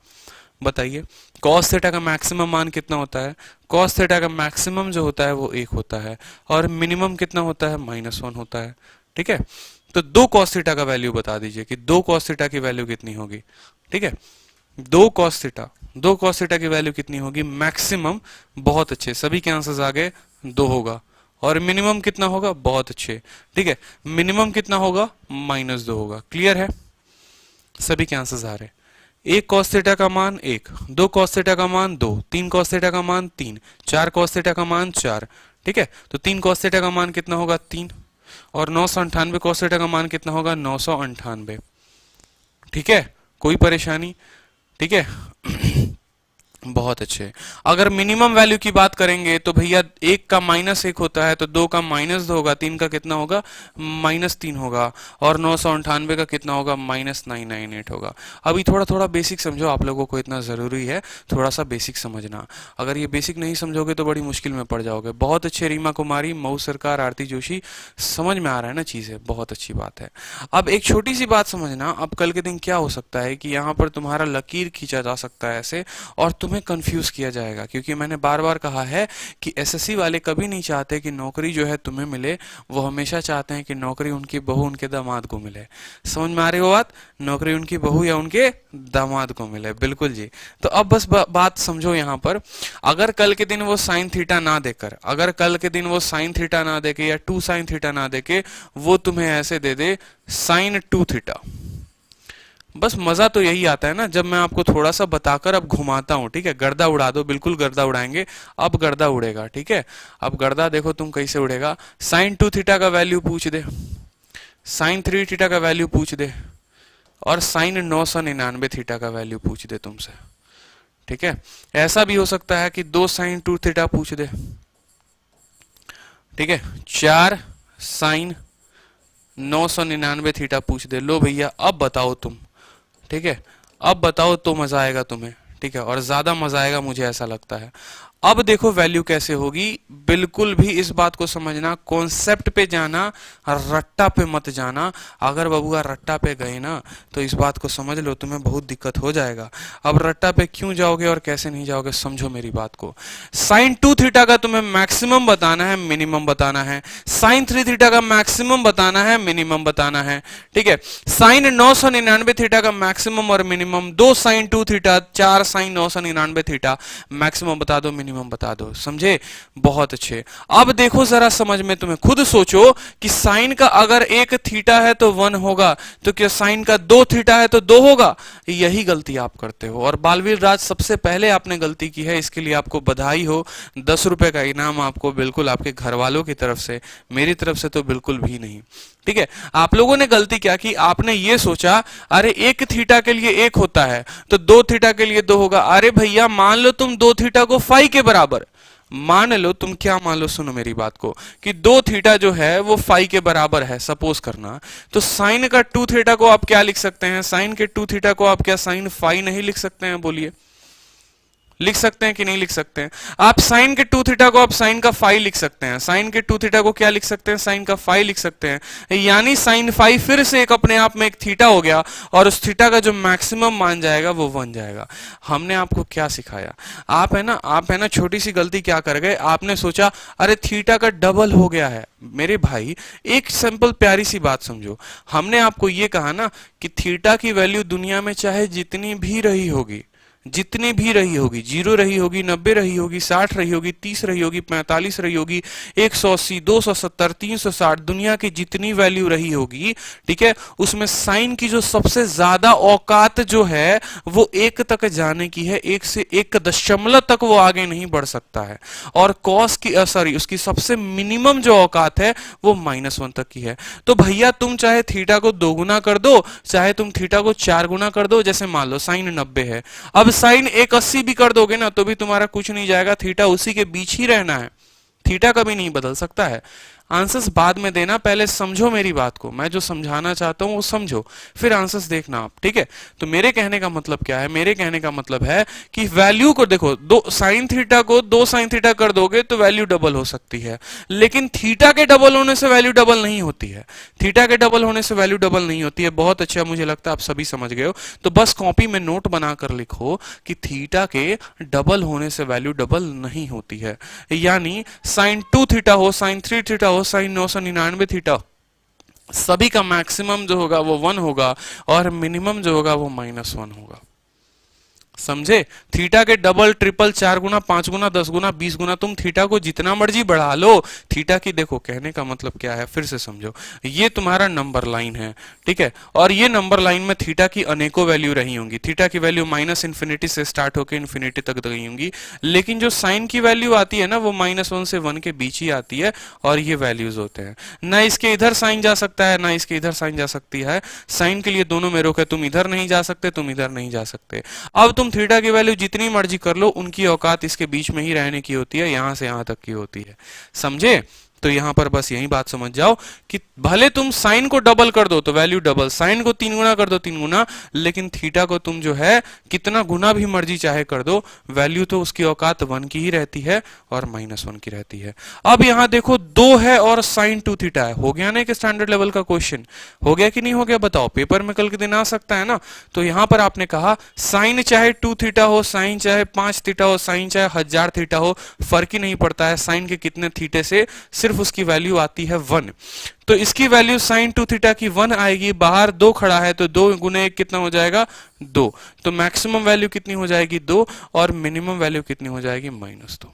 बताइए कॉस थीटा का मैक्सिमम मान कितना होता है। कॉस थीटा का मैक्सिमम जो होता है वो 1 होता है और मिनिमम कितना होता है -1 होता है। ठीक है, तो 2 कॉस थीटा का वैल्यू बता दीजिए कि 2 कॉस थीटा की वैल्यू कितनी होगी। ठीक है, 2 कॉस थीटा की वैल्यू कितनी होगी मैक्सिमम। बहुत अच्छे, सभी के आंसर्स आ गए, 2 होगा। और मिनिमम कितना होगा, बहुत अच्छे। ठीक है, मिनिमम कितना होगा -2 होगा। क्लियर है, सभी के आंसर्स आ रहे। 1 कॉस थीटा का मान 1, 2 कॉस थीटा का मान 2, 3 कॉस थीटा का मान 3, 4 कॉस थीटा का मान 4। ठीक है, तो 3 कॉस थीटा का मान कितना होगा 3, और 998 कॉस थीटा का मान कितना होगा 998। ठीक है, कोई परेशानी। ठीक है बहुत अच्छे। अगर मिनिमम वैल्यू की बात करेंगे तो भैया 1 का -1 होता है, तो 2 का -2 होगा, 3 का कितना होगा -3 होगा, और 998 का कितना होगा -998 होगा। अभी थोड़ा थोड़ा बेसिक समझो, आप लोगों को इतना जरूरी है थोड़ा सा बेसिक समझना। अगर ये बेसिक नहीं समझोगे तो बड़ी मुश्किल में पड़ जाओगे। बहुत अच्छे रीमा कुमारी, मऊ सरकार, आरती जोशी, समझ में आ रहा है ना चीजें, बहुत अच्छी बात है। अब एक छोटी सी बात समझना, अब कल के दिन क्या हो सकता है कि यहाँ पर तुम्हारा लकीर खींचा जा सकता है ऐसे, और तुम्हें कंफ्यूज किया जाएगा, क्योंकि मैंने बार बार कहा है कि एसएससी वाले कभी नहीं चाहते कि नौकरी जो है तुम्हें मिले, वो हमेशा चाहते हैं कि नौकरी उनकी बहू उनके दामाद को मिले। समझ में आ रही हो बात, नौकरी उनकी बहू या उनके दामाद को मिले, बिल्कुल जी। तो अब बस बात समझो यहाँ पर, अगर कल के दिन वो साइन थीटा ना देकर, अगर कल के दिन वो साइन थीटा ना देके या 2 साइन थीटा ना देके वो तुम्हें ऐसे दे दे साइन 2 थीटा, बस मजा तो यही आता है ना जब मैं आपको थोड़ा सा बताकर अब घुमाता हूं। ठीक है, गर्दा उड़ा दो, बिल्कुल गर्दा उड़ाएंगे, अब गर्दा उड़ेगा। ठीक है, अब गर्दा देखो तुम कैसे उड़ेगा। साइन 2 थीटा का वैल्यू पूछ दे, साइन 3 थीटा का वैल्यू पूछ दे, और साइन 999 थीटा का वैल्यू पूछ दे तुमसे। ठीक है, ऐसा भी हो सकता है कि 2 साइन 2 थीटा पूछ दे। ठीक है, 4 साइन 999 थीटा पूछ दे। लो भैया अब बताओ तुम। ठीक है, अब बताओ तो मजा आएगा तुम्हें। ठीक है, और ज्यादा मजा आएगा मुझे ऐसा लगता है। अब देखो वैल्यू कैसे होगी, बिल्कुल भी इस बात को समझना, कॉन्सेप्ट पे जाना, रट्टा पे मत जाना। अगर बबुआ रट्टा पे गए ना तो इस बात को समझ लो तुम्हें बहुत दिक्कत हो जाएगा। अब रट्टा पे क्यों जाओगे और कैसे नहीं जाओगे, समझो मेरी बात को। साइन 2 थीटा का तुम्हें मैक्सिमम बताना है, मिनिमम बताना है। साइन 3 थीटा का मैक्सिमम बताना है, मिनिमम बताना है। ठीक है, साइन 999 थीटा का मैक्सिमम और minimum, 2 sine 2 theta, 4 sine 999 theta, maximum बता दो, मिनिमम मिनिमम बता दो, समझे? बहुत अच्छे। अब देखो जरा समझ में, तुम्हें खुद सोचो कि साइन का अगर एक थीटा है तो 1 होगा, तो क्या साइन का 2 थीटा है तो 2 होगा? यही गलती आप करते हो, और बालवीर राज सबसे पहले आपने गलती की है, इसके लिए आपको बधाई हो। 10 रुपए का इनाम आपको बिल्कुल आपके घर वालों की तरफ से, मेरी तरफ से तो बिल्कुल भी नहीं। ठीक है, आप लोगों ने गलती क्या की, आपने ये सोचा अरे एक थीटा के लिए 1 होता है तो 2 थीटा के लिए 2 होगा। अरे भैया मान लो तुम 2 थीटा को फाई के बराबर मान लो, तुम क्या मान लो, सुनो मेरी बात को, कि 2 थीटा जो है वो फाई के बराबर है, सपोज करना, तो साइन का 2 थीटा को आप क्या लिख सकते हैं? साइन के 2 थीटा को आप क्या साइन फाई नहीं लिख सकते हैं? बोलिए, लिख सकते हैं कि नहीं लिख सकते हैं? आप साइन के 2 थीटा को आप साइन का फाई लिख सकते हैं, साइन के 2 थीटा को क्या लिख सकते हैं? साइन का फाई लिख सकते हैं। यानी साइन फाई फिर से एक अपने आप में एक थीटा हो गया, और उस थीटा का जो मैक्सिमम मान जाएगा वो 1 जाएगा। हमने आपको क्या सिखाया? आप है ना छोटी सी गलती क्या कर गए, आपने सोचा अरे थीटा का डबल हो गया है। मेरे भाई एक सिंपल प्यारी सी बात समझो, हमने आपको ये कहा ना कि थीटा की वैल्यू दुनिया में चाहे जितनी भी रही होगी, जितनी भी रही होगी, 0 रही होगी, 90 रही होगी, 60 रही होगी, 30 रही होगी, 45 रही होगी, 180, 270, 360, दुनिया की जितनी वैल्यू रही होगी, ठीक है, उसमें साइन की जो सबसे ज्यादा औकात जो है वो 1 तक जाने की है, 1 से 1 दशमलव तक वो आगे नहीं बढ़ सकता है। और कॉस की उसकी सबसे मिनिमम जो औकात है वो -1 तक की है। तो भैया तुम चाहे थीटा को 2 गुना कर दो, चाहे तुम थीटा को 4 गुना कर दो, जैसे मान लो साइन 90 है, अब साइन 180 भी कर दोगे ना तो भी तुम्हारा कुछ नहीं जाएगा, थीटा उसी के बीच ही रहना है, थीटा कभी नहीं बदल सकता है। आंसर्स बाद में देना, पहले समझो मेरी बात को, मैं जो समझाना चाहता हूं वो समझो, फिर आंसर्स देखना आप, ठीक है? तो मेरे कहने का मतलब क्या है? मेरे कहने का मतलब है कि वैल्यू को देखो, 2 साइन थीटा को 2 साइन थीटा कर दोगे तो वैल्यू डबल हो सकती है, लेकिन थीटा के डबल होने से वैल्यू डबल नहीं होती है, थीटा के डबल होने से वैल्यू डबल नहीं होती है। बहुत अच्छा, मुझे लगता है आप सभी समझ गए हो। तो बस कॉपी में नोट बनाकर लिखो कि थीटा के डबल होने से वैल्यू डबल नहीं होती है, यानी साइन 2 थीटा हो, साइन 3 थीटा हो, साइन 999 थीटा, सभी का मैक्सिमम जो होगा वो 1 होगा, और मिनिमम जो होगा वो -1 होगा। समझे? थीटा के डबल, ट्रिपल, 4 गुना, 5 गुना, 10 गुना, 20 गुना, तुम थीटा को जितना मर्जी बढ़ा लो, थीटा की देखो कहने का मतलब क्या है, फिर से समझो, ये तुम्हारा नंबर लाइन है, ठीक है, और ये नंबर लाइन में थीटा की अनेकों वैल्यू रही होंगी, थीटा की वैल्यू -इन्फिनिटी से स्टार्ट होकर इन्फिनिटी तक रही होंगी, लेकिन जो साइन की वैल्यू आती है ना वो -1 से 1 के बीच ही आती है, और ये वैल्यूज होते हैं ना, इसके इधर साइन जा सकता है ना इसके इधर साइन जा सकती है, साइन के लिए दोनों में रोक है, तुम इधर नहीं जा सकते, तुम इधर नहीं जा सकते। अब तुम थीटा की वैल्यू जितनी मर्जी कर लो, उनकी औकात इसके बीच में ही रहने की होती है, यहां से यहां तक की होती है, समझे? तो यहां पर बस यही बात समझ जाओ कि भले तुम साइन को डबल कर दो तो वैल्यू डबल, साइन को 3 गुना कर दो 3 गुना, लेकिन थीटा को तुम जो है कितना गुना भी मर्जी चाहे कर दो, वैल्यू तो उसकी औकात 1 की ही रहती है और -1 की रहती है। अब यहां देखो 2 है और साइन 2 थीटा है, हो गया ना एक स्टैंडर्ड लेवल का क्वेश्चन? हो गया कि नहीं हो गया बताओ? पेपर में कल के दिन आ सकता है ना। तो यहां पर आपने कहा साइन चाहे 2 थीटा हो, साइन चाहे 5 थीटा हो, साइन चाहे 1000 थीटा हो, फर्क ही नहीं पड़ता है, साइन के कितने थीटे से सिर्फ उसकी वैल्यू आती है 1। तो इसकी वैल्यू साइन 2 थीटा की 1 आएगी, बाहर 2 खड़ा है तो 2 गुने 1 कितना हो जाएगा? 2। तो मैक्सिमम वैल्यू कितनी हो जाएगी? 2, और मिनिमम वैल्यू कितनी हो जाएगी? -2।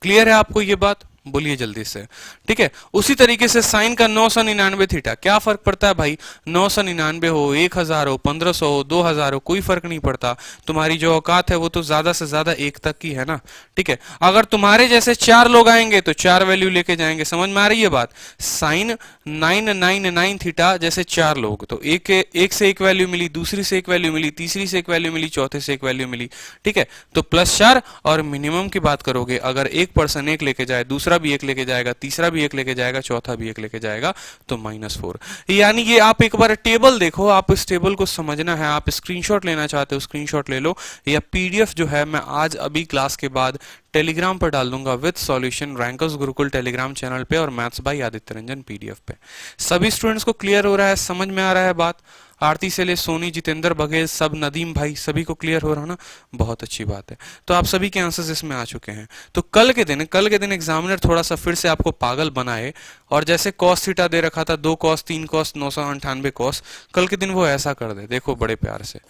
क्लियर है आपको ये बात? बोलिए जल्दी से, ठीक है। उसी तरीके से साइन का 999 थीटा, क्या फर्क पड़ता है भाई? 999 हो, 1000 हो, 1500 हो, 2000 हो, कोई फर्क नहीं पड़ता, तुम्हारी जो औकात है वो तो ज्यादा से ज्यादा 1 तक की है ना, ठीक है। अगर तुम्हारे जैसे 4 लोग आएंगे तो 4 वैल्यू लेके जाएंगे, समझ में आ रही है बात? साइन 999 थीटा जैसे 4 लोग, तो एक से एक वैल्यू मिली, दूसरी से एक वैल्यू मिली, तीसरी से एक वैल्यू मिली, चौथे से एक वैल्यू मिली, ठीक है। तो +4, और मिनिमम की बात करोगे, अगर एक पर्सन 1 लेके जाए, दूसरा भी 1 लेके जाएगा, तीसरा भी 1 लेके जाएगा, चौथा भी 1 लेके जाएगा, तो -4। यानी ये आप एक बार टेबल देखो, आप इस टेबल को समझना है, आप स्क्रीनशॉट लेना चाहते हो स्क्रीनशॉट ले लो, या पीडीएफ जो है मैं आज अभी क्लास के बाद टेलीग्राम पर डाल दूंगा with solution, rankers Gurukul Telegram channel पे, और maths by Aditya Ranjan PDF पे। सभी स्टूडेंट्स को क्लियर हो रहा है, समझ में आ रहा है बात? आरती से ले सोनी, जितेंद्र बघेल, सब नदीम भाई, सभी को क्लियर हो रहा ना? बहुत अच्छी बात है। तो आप सभी के आंसर्स इसमें आ चुके हैं। तो कल के दिन एग्जामिनर थोड़ा सा फिर से आपको पागल बनाए, और जैसे cos थीटा दे रखा था 2 cos 3 cos 998 cos, कल के दिन वो ऐसा कर दे, देखो बड़े प्यार से,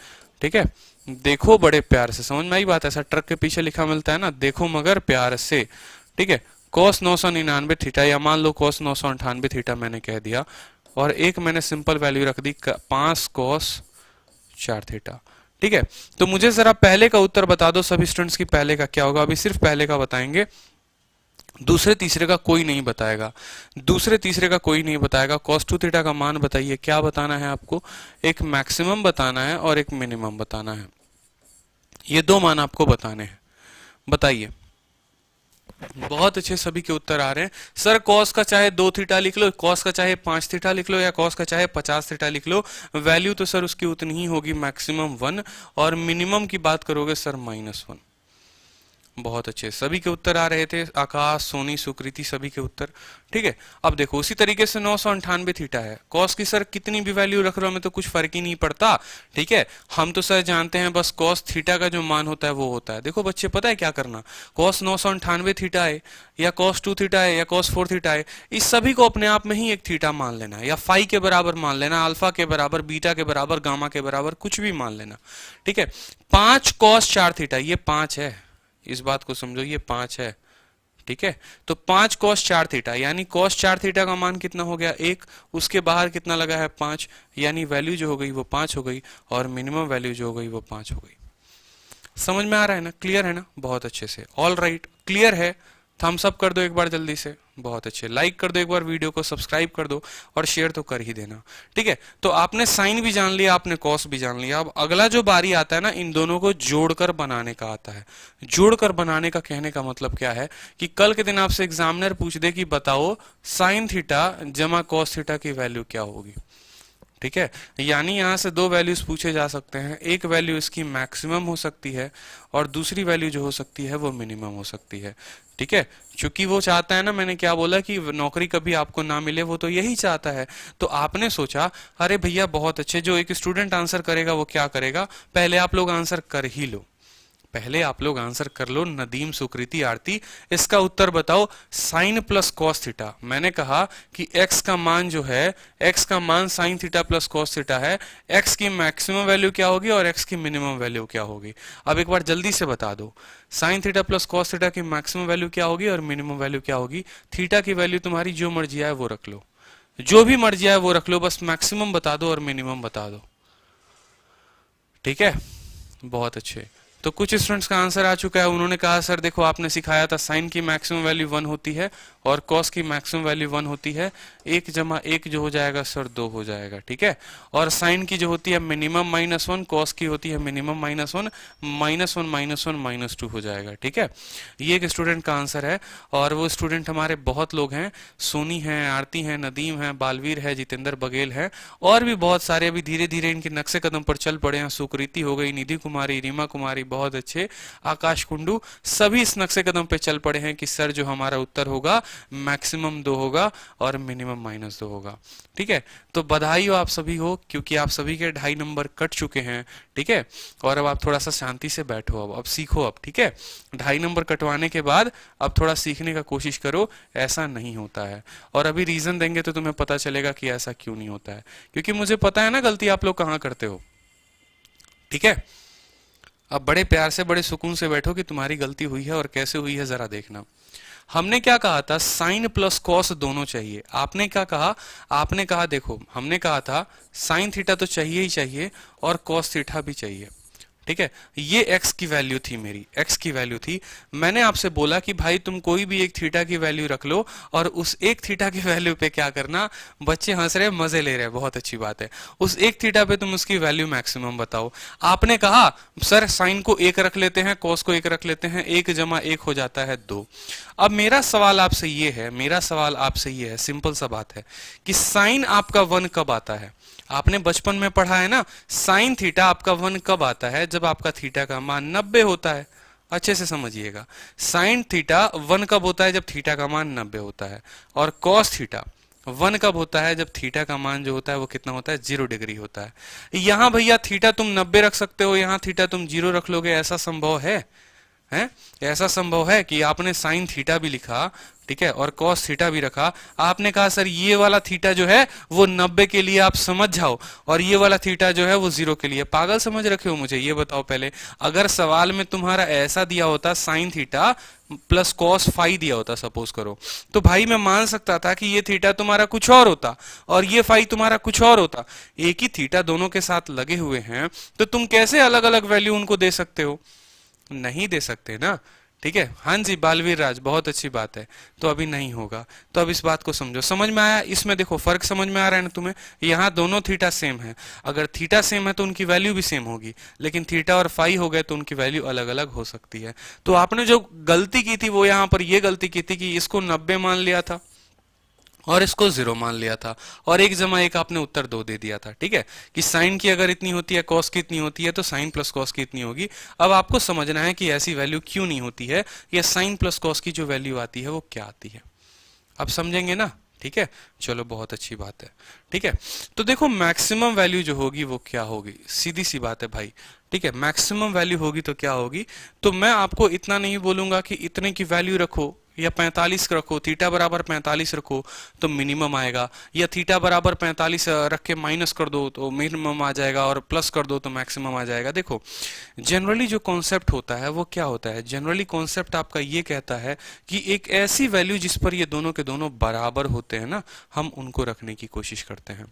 ठीक है। देखो बड़े प्यार से, समझ में आई बात? ऐसा ट्रक के पीछे लिखा मिलता है ना, देखो मगर प्यार से, ठीक है। cos 999 थीटा, या मान लो cos 998 थीटा मैंने कह दिया, और एक मैंने सिंपल वैल्यू रख दी 5 cos 4 थीटा, ठीक है। तो मुझे जरा पहले का उत्तर बता दो सभी स्टूडेंट्स की, पहले का क्या होगा? अभी सिर्फ पहले का बताएंगे, दूसरे तीसरे का कोई नहीं बताएगा, दूसरे तीसरे का कोई नहीं बताएगा। cos 2 थीटा का मान बताइए, क्या बताना है आपको? एक मैक्सिमम बताना है और एक मिनिमम बताना है, ये दो मान आपको बताने हैं, बताइए। बहुत अच्छे, सभी के उत्तर आ रहे हैं। सर cos का चाहे 2 थीटा लिख लो, cos का चाहे 5 थीटा लिख लो, या cos का चाहे 50 थीटा लिख लो, वैल्यू तो सर उसकी उतनी ही होगी, मैक्सिमम 1, और मिनिमम की बात करोगे सर -1। बहुत अच्छे, सभी के उत्तर आ रहे थे, आकाश, सोनी, सुकृति, सभी के उत्तर, ठीक है। अब देखो उसी तरीके से 998 थीटा है, कॉस की सर कितनी भी वैल्यू रख लो हमें तो कुछ फर्क ही नहीं पड़ता, ठीक है। हम तो सर जानते हैं बस कॉस थीटा का जो मान होता है वो होता है। देखो बच्चे, पता है क्या करना, कॉस 998 थीटा है, या कॉस 2 थीटा है, या कॉस 4 थीटा है, इस सभी को अपने आप में ही एक थीटा मान लेना है, या फाई के बराबर मान लेना, अल्फा के बराबर, बीटा के बराबर, गामा के बराबर, कुछ भी मान लेना, ठीक है। 5 कॉस 4 थीटा, ये 5 है, इस बात को समझो, ये 5 है, ठीक है। तो 5 cos 4 थीटा, यानी cos 4 थीटा का मान कितना हो गया? 1, उसके बाहर कितना लगा है? 5, यानी वैल्यू जो हो गई वो 5 हो गई, और मिनिमम वैल्यू जो हो गई वो 5 हो गई। समझ में आ रहा है ना? क्लियर है ना? बहुत अच्छे से, ऑल राइट, क्लियर है। थम्स अप कर दो एक बार जल्दी से, बहुत अच्छे, लाइक कर दो एक बार वीडियो को, सब्सक्राइब कर दो, और शेयर तो कर ही देना, ठीक है। तो आपने साइन भी जान लिया, आपने कॉस भी जान लिया। अब अगला जो बारी आता है ना, इन दोनों को जोड़कर बनाने का आता है। जोड़कर बनाने का कहने का मतलब क्या है कि कल के दिन आपसे एग्जामिनर पूछ दे कि बताओ साइन थीटा जमा कॉस थीटा की वैल्यू क्या होगी, ठीक है। यानी यहां से दो वैल्यूज पूछे जा सकते हैं, एक वैल्यू इसकी मैक्सिमम हो सकती है, और दूसरी वैल्यू जो हो सकती है वो मिनिमम हो सकती है, ठीक है। क्योंकि वो चाहता है ना, मैंने क्या बोला कि नौकरी कभी आपको ना मिले, वो तो यही चाहता है। तो आपने सोचा अरे भैया बहुत अच्छे, जो एक स्टूडेंट आंसर करेगा वो क्या करेगा, पहले आप लोग आंसर कर ही लो, पहले आप लोग आंसर कर लो। नदीम, सुकृति, आरती, इसका उत्तर बताओ। साइन प्लस कॉस थीटा, मैंने कहा कि x का मान जो है, x का मान sign theta plus cos theta है, x की मैक्सिमम वैल्यू क्या होगी और x की मिनिमम वैल्यू क्या होगी? अब एक बार जल्दी से बता दो, sign theta plus cos theta की मैक्सिमम वैल्यू क्या होगी और मिनिमम वैल्यू क्या होगी? थीटा की वैल्यू तुम्हारी जो मर्जी आए वो रख लो, जो भी मर्जी आए वो रख लो, बस मैक्सिमम बता दो और मिनिमम बता दो, ठीक है। बहुत अच्छे, तो कुछ स्टूडेंट्स का आंसर आ चुका है। उन्होंने कहा सर देखो आपने सिखाया था साइन की मैक्सिमम वैल्यू 1 होती है और कॉस की मैक्सिमम वैल्यू 1 होती है, 1 जमा 1 जो हो जाएगा सर 2 हो जाएगा, ठीक है। और साइन की जो होती है मिनिमम -1, कॉस की होती है मिनिमम -1, -1 -2 हो जाएगा, ठीक है। ये एक स्टूडेंट का आंसर है, और वो स्टूडेंट हमारे बहुत लोग हैं, सोनी है, आरती है, नदीम है, बालवीर है, जितेंद्र बघेल है, और भी बहुत सारे अभी धीरे धीरे इनके नक्शे कदम पर चल पड़े हैं। सुकृति हो गई, निधि कुमारी, रीमा कुमारी, बहुत अच्छे, आकाश कुंडू, सभी इस नक्शे कदम पे चल पड़े हैं कि सर जो हमारा उत्तर होगा मैक्सिमम 2 होगा और मिनिमम -2 होगा, ठीक है। तो बधाई हो आप सभी हो, क्योंकि आप सभी के 2.5 नंबर कट चुके हैं, ठीक है। और अब आप थोड़ा सा शांति से बैठो, अब सीखो, अब ठीक है। 2.5 नंबर कटवाने के बाद अब थोड़ा सीखने का कोशिश करो, ऐसा नहीं होता है। और अभी रीजन देंगे तो तुम्हें पता चलेगा कि ऐसा क्यों नहीं होता है, क्योंकि मुझे पता है ना गलती आप लोग कहाँ करते हो, ठीक है। अब बड़े प्यार से, बड़े सुकून से बैठो कि तुम्हारी गलती हुई है और कैसे हुई है जरा देखना। हमने क्या कहा था, साइन प्लस कॉस दोनों चाहिए। आपने क्या कहा, आपने कहा देखो, हमने कहा था साइन थीटा तो चाहिए ही चाहिए और कॉस थीटा भी चाहिए, ठीक है। ये x की वैल्यू थी, मेरी x की वैल्यू थी। मैंने आपसे बोला कि भाई तुम कोई भी एक थीटा की वैल्यू रख लो और उस एक थीटा की वैल्यू पे क्या करना, बच्चे हंस रहे, मजे ले रहे, बहुत अच्छी बात है, उस एक थीटा पे तुम उसकी वैल्यू मैक्सिमम बताओ। आपने कहा सर साइन को 1 रख लेते हैं, कॉस को 1 रख लेते हैं, 1 जमा 1 हो जाता है 2। अब मेरा सवाल आपसे ये है, मेरा सवाल आपसे ये है, सिंपल सा बात है कि साइन आपका 1 कब आता है? आपने बचपन में पढ़ा है ना, साइन थीटा आपका 1 कब आता है? जब आपका थीटा का मान 90 होता है। अच्छे से समझिएगा, साइन थीटा 1 कब होता है? जब थीटा का मान 90 होता है। और कॉस थीटा 1 कब होता है? जब थीटा का मान जो होता है वो कितना होता है? 0 डिग्री होता है। यहां भैया थीटा तुम 90 रख सकते हो, यहां थीटा तुम 0 रख लोगे, ऐसा संभव है? ऐसा संभव है कि आपने साइन थीटा भी लिखा, ठीक है, और cos थीटा भी रखा। आपने कहा सर ये वाला थीटा जो है वो 90 के लिए आप समझ जाओ और ये वाला थीटा जो है वो 0 के लिए। पागल समझ रखे हो मुझे? ये बताओ पहले, अगर सवाल में तुम्हारा ऐसा दिया होता sine theta plus cos phi दिया होता सपोज करो, तो भाई मैं मान सकता था कि ये थीटा तुम्हारा कुछ और होता और ये फाई तुम्हारा कुछ और होता। एक ही थीटा दोनों के साथ लगे हुए हैं, तो तुम कैसे अलग अलग वैल्यू उनको दे सकते हो? नहीं दे सकते ना। ठीक है, हाँ जी बालवीर राज, बहुत अच्छी बात है। तो अभी नहीं होगा। तो अब इस बात को समझो, समझ में आया? इसमें देखो फर्क समझ में आ रहा है ना तुम्हें? यहाँ दोनों थीटा सेम है, अगर थीटा सेम है तो उनकी वैल्यू भी सेम होगी, लेकिन थीटा और फाई हो गए तो उनकी वैल्यू अलग अलग हो सकती है। तो आपने जो गलती की थी वो यहाँ पर ये गलती की थी कि इसको 90 मान लिया था और इसको 0 मान लिया था, और 1 + 1 आपने उत्तर 2 दे दिया था। ठीक है, कि साइन की अगर इतनी होती है कॉस की इतनी होती है तो साइन प्लस कॉस की इतनी होगी। अब आपको समझना है कि ऐसी वैल्यू क्यों नहीं होती है, या साइन प्लस कॉस की जो वैल्यू आती है वो क्या आती है। अब समझेंगे ना? ठीक है, चलो बहुत अच्छी बात है। ठीक है, तो देखो मैक्सिमम वैल्यू जो होगी वो क्या होगी, सीधी सी बात है भाई। ठीक है, मैक्सिमम वैल्यू होगी तो क्या होगी, तो मैं आपको इतना नहीं बोलूंगा कि इतने की वैल्यू रखो या 45 रखो, थीटा बराबर 45 रखो तो मिनिमम आएगा, या थीटा बराबर 45 रख के माइनस कर दो तो मिनिमम आ जाएगा और प्लस कर दो तो मैक्सिमम आ जाएगा। देखो जनरली जो कॉन्सेप्ट होता है वो क्या होता है, जनरली कॉन्सेप्ट आपका ये कहता है कि एक ऐसी वैल्यू जिस पर ये दोनों के दोनों बराबर होते हैं ना, हम उनको रखने की कोशिश करते हैं।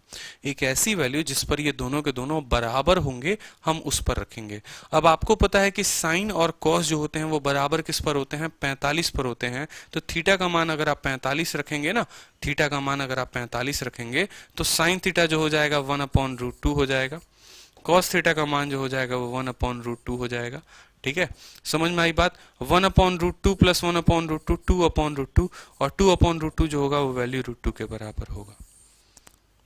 एक ऐसी वैल्यू जिस पर ये दोनों के दोनों बराबर होंगे हम उस पर रखेंगे। अब आपको पता है कि साइन और कॉस जो होते हैं वो बराबर किस पर होते हैं, 45 पर होते हैं। तो थीटा का मान अगर आप 45 रखेंगे ना, थीटा का मान अगर आप 45 रखेंगे तो साइन थीटा जो हो जाएगा 1/√2 हो जाएगा, कॉस थीटा का मान जो हो जाएगा वो 1/√2 हो जाएगा। ठीक है, समझ में आई बात? 1/√2 प्लस 1/√2 2/√2, और 2/√2 जो होगा वो वैल्यू √2 के बराबर होगा।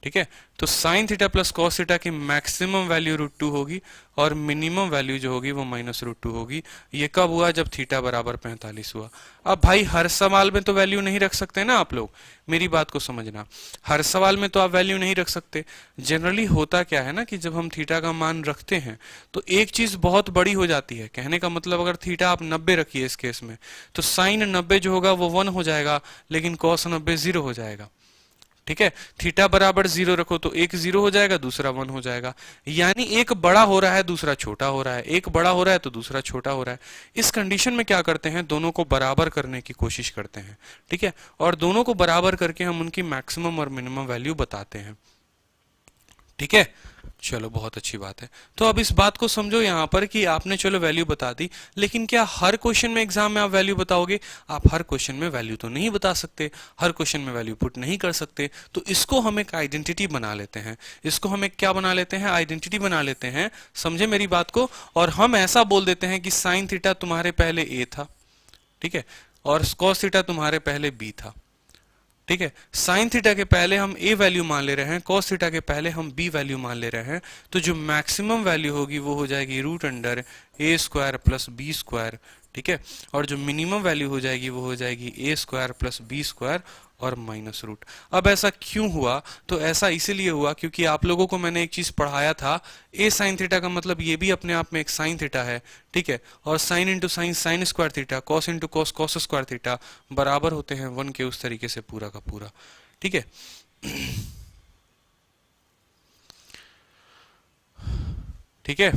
ठीक है, तो sign theta plus cos theta की मैक्सिमम वैल्यू √2 होगी और मिनिमम वैल्यू जो होगी वो -√2 होगी। ये कब हुआ? जब थीटा बराबर 45 हुआ। अब भाई हर सवाल में तो वैल्यू नहीं रख सकते ना आप लोग, मेरी बात को समझना। हर सवाल में तो आप वैल्यू नहीं रख सकते। जनरली होता क्या है ना कि जब हम थीटा का मान रखते हैं तो एक चीज बहुत बड़ी हो जाती है। कहने का मतलब अगर थीटा आप 90 रखिए इस केस में, तो साइन 90 जो होगा वो 1 हो जाएगा, लेकिन कॉस 90 0 हो जाएगा। ठीक है, थीटा बराबर 0 रखो तो एक 0 हो जाएगा, दूसरा 1 हो जाएगा। यानी एक बड़ा हो रहा है दूसरा छोटा हो रहा है, एक बड़ा हो रहा है तो दूसरा छोटा हो रहा है। इस कंडीशन में क्या करते हैं, दोनों को बराबर करने की कोशिश करते हैं। ठीक है, और दोनों को बराबर करके हम उनकी मैक्सिमम और मिनिमम वैल्यू बताते हैं। ठीक है, चलो बहुत अच्छी बात है। तो अब इस बात को समझो यहाँ पर कि आपने चलो वैल्यू बता दी, लेकिन क्या हर क्वेश्चन में एग्जाम में आप वैल्यू बताओगे? आप हर क्वेश्चन में वैल्यू तो नहीं बता सकते, हर क्वेश्चन में वैल्यू पुट नहीं कर सकते। तो इसको हम एक आइडेंटिटी बना लेते हैं। इसको हम एक क्या बना लेते हैं, आइडेंटिटी बना लेते हैं। समझे मेरी बात को? और हम ऐसा बोल देते हैं कि साइन थीटा तुम्हारे पहले ए था, ठीक है, और कॉस थीटा तुम्हारे पहले बी था। ठीक है, साइन थीटा के पहले हम ए वैल्यू मान ले रहे हैं, कॉस थीटा के पहले हम बी वैल्यू मान ले रहे हैं। तो जो मैक्सिमम वैल्यू होगी वो हो जाएगी √a² प्लस b²। ठीक है, और जो मिनिमम वैल्यू हो जाएगी वो हो जाएगी a² प्लस b² और -√। अब ऐसा क्यों हुआ? तो ऐसा इसीलिए हुआ क्योंकि आप लोगों को मैंने एक चीज पढ़ाया था, a sin थीटा का मतलब ये भी अपने आप में एक साइन थीटा है। ठीक है, और sine into sine sign square theta, cos into cos cos square theta बराबर होते हैं 1 के, उस तरीके से पूरा का पूरा। ठीक है, ठीक है,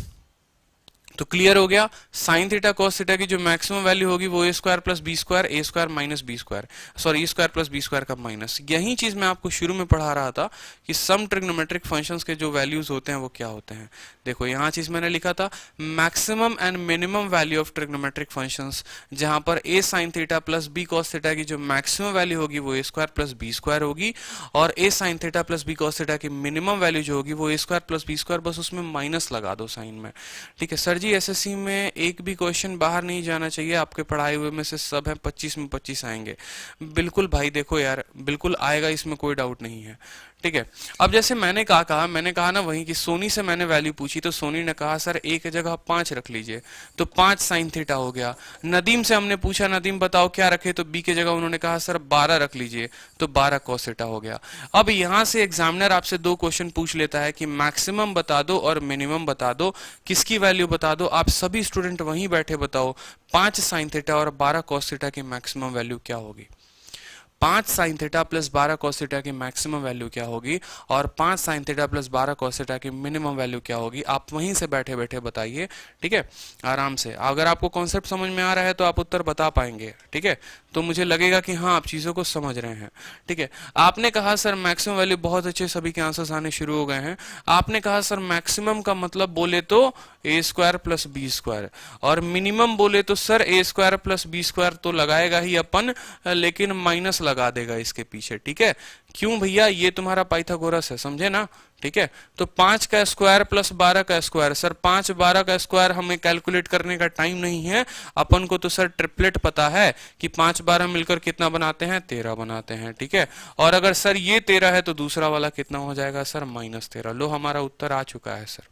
तो क्लियर हो गया। साइन थीटा कॉस थीटा की जो मैक्सिमम वैल्यू होगी वो a² plus b² a² minus b², sorry a² plus b² का माइनस। यही चीज मैं आपको शुरू में पढ़ा रहा था कि सम ट्रिग्नोमेट्रिक फंक्शंस के जो वैल्यूज होते हैं वो क्या होते हैं। देखो यहाँ चीज मैंने लिखा था maximum and minimum value of trigonometric functions, जहां पर a sin theta plus b cos theta की जो मैक्सिमम वैल्यू होगी वो a² प्लस b² होगी, और a sin theta plus b cos theta की मिनिमम वैल्यू जो होगी वो a² प्लस b², बस उसमें माइनस लगा दो साइन में। ठीक है सर जी, एसएससी में एक भी क्वेश्चन बाहर नहीं जाना चाहिए, आपके पढ़ाए हुए में से सब है 25 में 25 आएंगे। बिल्कुल भाई, देखो यार बिल्कुल आएगा, इसमें कोई डाउट नहीं है। ठीक है, अब जैसे मैंने कहा ना वहीं कि सोनी से मैंने वैल्यू पूछी तो सोनी ने कहा सर एक जगह 5 रख लीजिए, तो 5 साइन थीटा हो गया। नदीम से हमने पूछा नदीम बताओ क्या रखे, तो बी की जगह उन्होंने कहा सर 12 रख लीजिए, तो 12 कॉस थीटा हो गया। अब यहां से एग्जामिनर आपसे 2 क्वेश्चन पूछ लेता है कि मैक्सिमम बता दो और मिनिमम बता दो, किसकी वैल्यू बता दो। आप सभी स्टूडेंट वहीं बैठे बताओ 5 साइन थीटा और 12 कॉस थीटा की मैक्सिमम वैल्यू क्या होगी। 5 sine theta plus 12 cos theta की मैक्सिमम वैल्यू क्या होगी और 5 sine theta plus 12 cos theta की मिनिमम वैल्यू क्या होगी, आप वहीं से बैठे बैठे बताइए। ठीक है, आराम से। अगर आपको कॉन्सेप्ट समझ में आ रहा है तो आप उत्तर बता पाएंगे। ठीक है, तो मुझे लगेगा कि हाँ आप चीजों को समझ रहे हैं। ठीक है, आपने कहा सर मैक्सिमम वैल्यू, बहुत अच्छे, सभी के आंसर्स आने शुरू हो गए हैं। आपने कहा सर मैक्सिमम का मतलब बोले तो ए स्क्वायर प्लस बी स्क्वायर, और मिनिमम बोले तो सर ए स्क्वायर प्लस बी स्क्वायर तो लगाएगा ही अपन, लेकिन माइनस लगा देगा इसके पीछे। ठीक है, क्यों भैया, ये तुम्हारा पाइथागोरस है, समझे ना। ठीक है, तो 5 का स्क्वायर प्लस 12 का स्क्वायर, सर 5 12 का स्क्वायर हमें कैलकुलेट करने का टाइम नहीं है अपन को, तो सर ट्रिपलेट पता है कि 5 12 मिलकर कितना बनाते हैं, 13 बनाते हैं। ठीक है, और अगर सर ये 13 है तो दूसरा वाला कितना हो जाएगा सर, -13। लो हमारा उत्तर आ चुका है सर।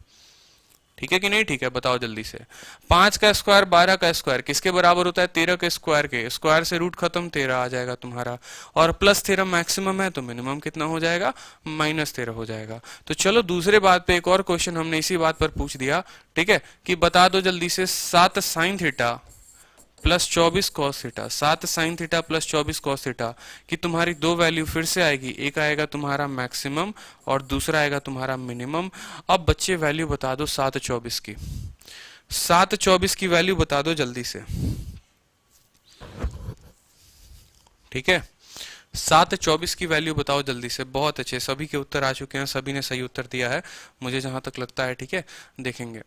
ठीक है कि नहीं, ठीक है, बताओ जल्दी से। 5 का स्क्वायर 12 का स्क्वायर किसके बराबर होता है, 13 के स्क्वायर के। स्क्वायर से रूट खत्म, 13 आ जाएगा तुम्हारा, और प्लस 13 मैक्सिमम है तो मिनिमम कितना हो जाएगा, -13 हो जाएगा। तो चलो दूसरे बात पे एक और क्वेश्चन हमने इसी बात पर पूछ दिया। ठीक है, कि बता दो जल्दी से 7 sign theta plus 24 cos theta, 7 sign theta plus 24 cos theta कि तुम्हारी दो वैल्यू फिर से आएगी, एक आएगा तुम्हारा मैक्सिमम और दूसरा आएगा तुम्हारा मिनिमम। अब बच्चे वैल्यू बता दो 7 24 की, 7 24 की वैल्यू बता दो जल्दी से। ठीक है, 7 24 की वैल्यू बताओ जल्दी से। बहुत अच्छे, सभी के उत्तर आ चुके हैं, सभी ने सही उत्तर दिया है मुझे जहां तक लगता है। ठीक है, देखेंगे।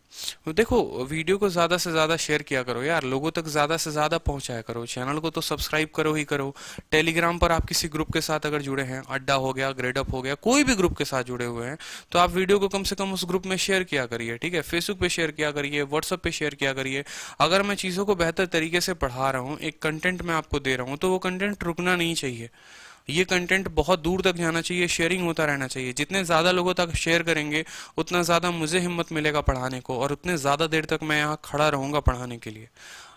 देखो वीडियो को ज्यादा से ज्यादा शेयर किया करो यार, लोगों तक ज्यादा से ज्यादा पहुंचाया करो। चैनल को तो सब्सक्राइब करो ही करो। टेलीग्राम पर आप किसी ग्रुप के साथ अगर जुड़े हैं, अड्डा हो गया, ग्रेडअप हो गया, कोई भी ग्रुप के साथ जुड़े हुए हैं, तो आप वीडियो को कम से कम उस ग्रुप में शेयर किया करिए। ठीक है, फेसबुक पे शेयर किया करिए, व्हाट्सएप पे शेयर किया करिए। अगर मैं चीजों को बेहतर तरीके से पढ़ा रहा हूँ, एक कंटेंट मैं आपको दे रहा हूँ, तो वो कंटेंट रुकना नहीं चाहिए। ये कंटेंट बहुत दूर तक जाना चाहिए, शेयरिंग होता रहना चाहिए। जितने ज्यादा लोगों तक शेयर करेंगे उतना ज्यादा मुझे हिम्मत मिलेगा पढ़ाने को, और उतने ज्यादा देर तक मैं यहाँ खड़ा रहूंगा पढ़ाने के लिए,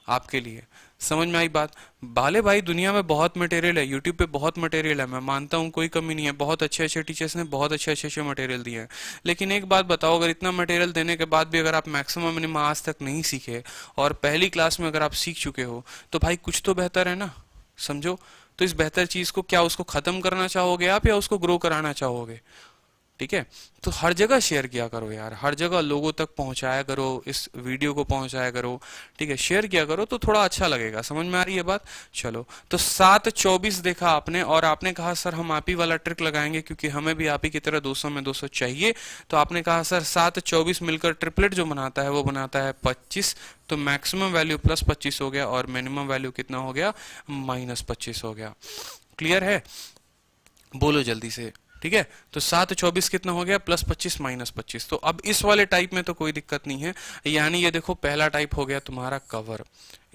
आपके लिए। समझ में आई बात। बाले भाई, दुनिया में बहुत मटेरियल है, यूट्यूब पे बहुत मटेरियल है, मैं मानता हूँ, कोई कमी नहीं है। बहुत अच्छे अच्छे टीचर्स ने बहुत अच्छे अच्छे मटेरियल दिए हैं। लेकिन एक बात बताओ, अगर इतना मटेरियल देने के बाद भी अगर आप मैक्सिमम मिनिमम आज तक नहीं सीखे, और पहली क्लास में अगर आप सीख चुके हो, तो भाई कुछ तो बेहतर है ना, समझो। तो इस बेहतर चीज को क्या उसको खत्म करना चाहोगे आप, या उसको ग्रो कराना चाहोगे। ठीक है, तो हर जगह शेयर किया करो यार, हर जगह लोगों तक पहुंचाया करो, इस वीडियो को पहुंचाया करो। ठीक है, शेयर किया करो तो थोड़ा अच्छा लगेगा। समझ में आ रही है बात। चलो, तो 7 24 देखा आपने, और आपने कहा सर हम आप ही वाला ट्रिक लगाएंगे क्योंकि हमें भी आप ही की तरह 200 में 200 चाहिए। तो आपने कहा सर 7 24 मिलकर ट्रिपलेट जो बनाता है वो बनाता है 25। तो मैक्सिमम वैल्यू प्लस 25 हो गया, और मिनिमम वैल्यू कितना हो गया, -25 हो गया। क्लियर है, बोलो जल्दी से। ठीक है, तो 7 24 कितना हो गया, +25 -25। तो अब इस वाले टाइप में तो कोई दिक्कत नहीं है, यानी ये देखो पहला टाइप हो गया तुम्हारा cover.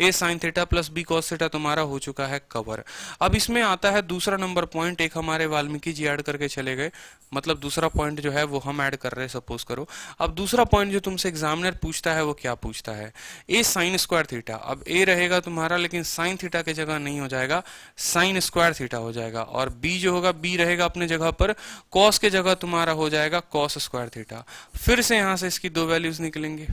A sine theta plus B cos theta तुम्हारा हो चुका है कवर। अब इसमें आता है दूसरा नंबर पॉइंट, एक हमारे वाल्मीकि जी ऐड करके चले गए, मतलब दूसरा पॉइंट जो है वो हम ऐड कर रहे हैं, सपोज करो। अब दूसरा पॉइंट जो तुमसे एग्जामिनर पूछता है वो क्या पूछता है, ए साइन स्क्वायर थीटा। अब ए रहेगा तुम्हारा, लेकिन साइन थीटा की जगह नहीं हो जाएगा, साइन स्क्वायर थीटा हो जाएगा। और बी जो होगा, बी रहेगा अपने जगह पर, कॉस के जगह तुम्हारा हो जाएगा कॉस स्क्वायर थीटा। फिर से यहां से इसकी दो वैल्यूज निकलेंगे।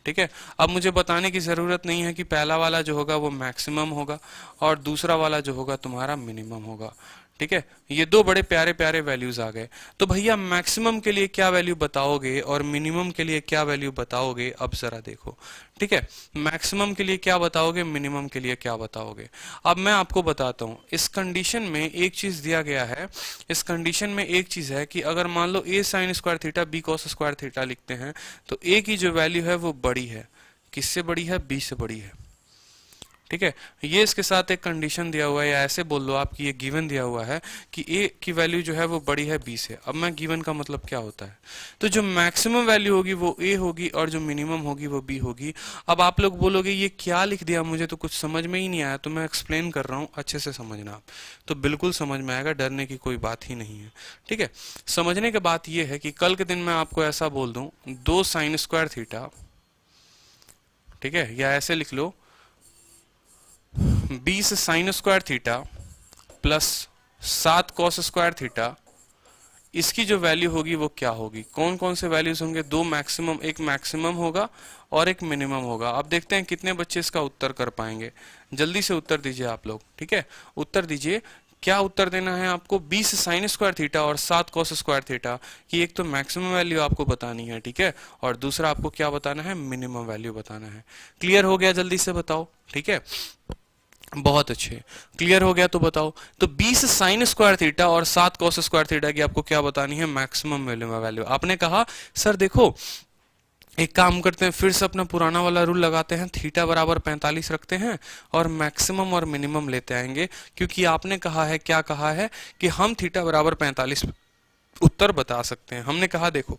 ठीक है, अब मुझे बताने की जरूरत नहीं है कि पहला वाला जो होगा वो मैक्सिमम होगा और दूसरा वाला जो होगा तुम्हारा मिनिमम होगा। ठीक है, ये दो बड़े प्यारे प्यारे वैल्यूज आ गए। तो भैया मैक्सिमम के लिए क्या वैल्यू बताओगे और मिनिमम के लिए क्या वैल्यू बताओगे, अब जरा देखो। ठीक है, मैक्सिमम के लिए क्या बताओगे, मिनिमम के लिए क्या बताओगे। अब मैं आपको बताता हूं, इस कंडीशन में एक चीज दिया गया है। इस कंडीशन में एक चीज है कि अगर मान लो A sine square theta B cos square theta लिखते हैं, तो ए की जो वैल्यू है वो बड़ी है, किससे बड़ी है, बी से बड़ी है। ठीक है, ये इसके साथ एक कंडीशन दिया हुआ है, या ऐसे बोल लो आप कि ये गिवन दिया हुआ है कि ए की वैल्यू जो है वो बड़ी है बी से। अब मैं गिवन का मतलब क्या होता है, तो जो मैक्सिमम वैल्यू होगी वो ए होगी और जो मिनिमम होगी वो बी होगी। अब आप लोग बोलोगे ये क्या लिख दिया, मुझे तो कुछ समझ में ही नहीं आया। तो मैं एक्सप्लेन कर रहा हूँ, अच्छे से समझना आप, तो बिल्कुल समझ में आएगा, डरने की कोई बात ही नहीं है। ठीक है, समझने की बात यह है कि कल के दिन मैं आपको ऐसा बोल दूं, 2 साइन स्क्वायर थीटा, ठीक है, या ऐसे लिख लो 20 sign square theta plus 7 cos square theta, इसकी जो वैल्यू होगी वो क्या होगी। कौन कौन से वैल्यूज होंगे, दो मैक्सिमम, एक मैक्सिमम होगा और एक मिनिमम होगा। अब देखते हैं कितने बच्चे इसका उत्तर कर पाएंगे। जल्दी से उत्तर दीजिए आप लोग। ठीक है, उत्तर दीजिए क्या उत्तर देना है आपको, 20 साइन स्क्वायर थीटा और 7 कॉस स्क्वायर थीटा की एक तो मैक्सिमम वैल्यू आपको बतानी है, ठीक है, और दूसरा आपको क्या बताना है, मिनिमम वैल्यू बताना है। क्लियर हो गया, जल्दी से बताओ, ठीक है, बहुत अच्छे, क्लियर हो गया तो बताओ। तो 20 साइन स्क्वायर थीटा और 7 कॉस स्क्वायर थीटा की आपको क्या बतानी है, मैक्सिमम मिनिमम वैल्यू। आपने कहा सर देखो एक काम करते हैं, फिर से अपना पुराना वाला रूल लगाते हैं, थीटा बराबर 45 रखते हैं और मैक्सिमम और मिनिमम लेते आएंगे, क्योंकि आपने कहा है, क्या कहा है कि हम थीटा बराबर 45 उत्तर बता सकते हैं। हमने कहा देखो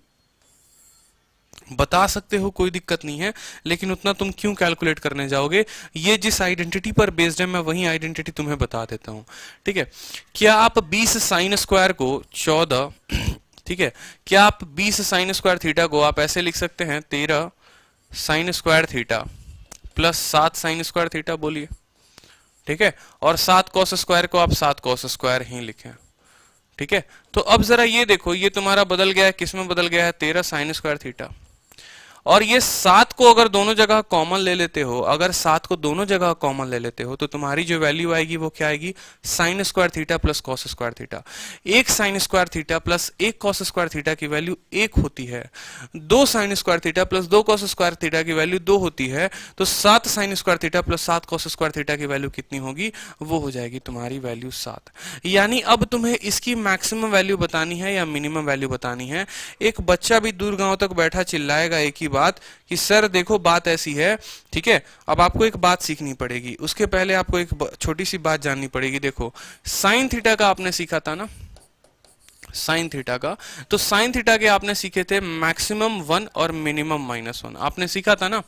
बता सकते हो, कोई दिक्कत नहीं है, लेकिन उतना तुम क्यों कैलकुलेट करने जाओगे, ये जिस आइडेंटिटी पर बेस्ड है मैं वही आइडेंटिटी तुम्हें बता देता हूं, ठीक है। क्या आप 20 साइन स्क्वायर को 14, ठीक है, क्या आप 20 साइन स्क्वायर थीटा को आप ऐसे लिख सकते हैं 13 sign square theta plus 7 sign square theta, बोलिए, ठीक है, और 7 कॉस स्क्वायर को आप 7 कॉस स्क्वायर ही लिखें, ठीक है। तो अब जरा ये देखो, ये तुम्हारा बदल गया है, किसमें बदल गया है, 13 साइन स्क्वायर थीटा, और ये 7 को अगर दोनों जगह कॉमन ले लेते हो, अगर 7 को दोनों जगह कॉमन ले लेते हो तो तुम्हारी जो वैल्यू आएगी वो क्या आएगी, sign square theta plus cos square theta. एक साइन स्क्वायर थीटा प्लस एक कॉस स्क्वायर थीटा की वैल्यू 1 होती है, 2 sign square theta plus 2 cos square theta की वैल्यू 2 होती है, तो 7 sign square theta plus 7 cos square theta की वैल्यू कितनी होगी, वो हो जाएगी तुम्हारी वैल्यू 7। यानी अब तुम्हें इसकी मैक्सिमम वैल्यू बतानी है या मिनिमम वैल्यू बतानी है। एक बच्चा भी दूर गांव तक बैठा चिल्लाएगा एक ही बात कि सर देखो बात ऐसी है, ठीक है। अब आपको एक बात सीखनी पड़ेगी, उसके पहले आपको एक छोटी सी बात जाननी पड़ेगी। देखो साइन थीटा का आपने सीखा था ना, साइन थीटा का, तो साइन थीटा के आपने सीखे थे मैक्सिमम 1 और मिनिमम -1, आपने सीखा था ना।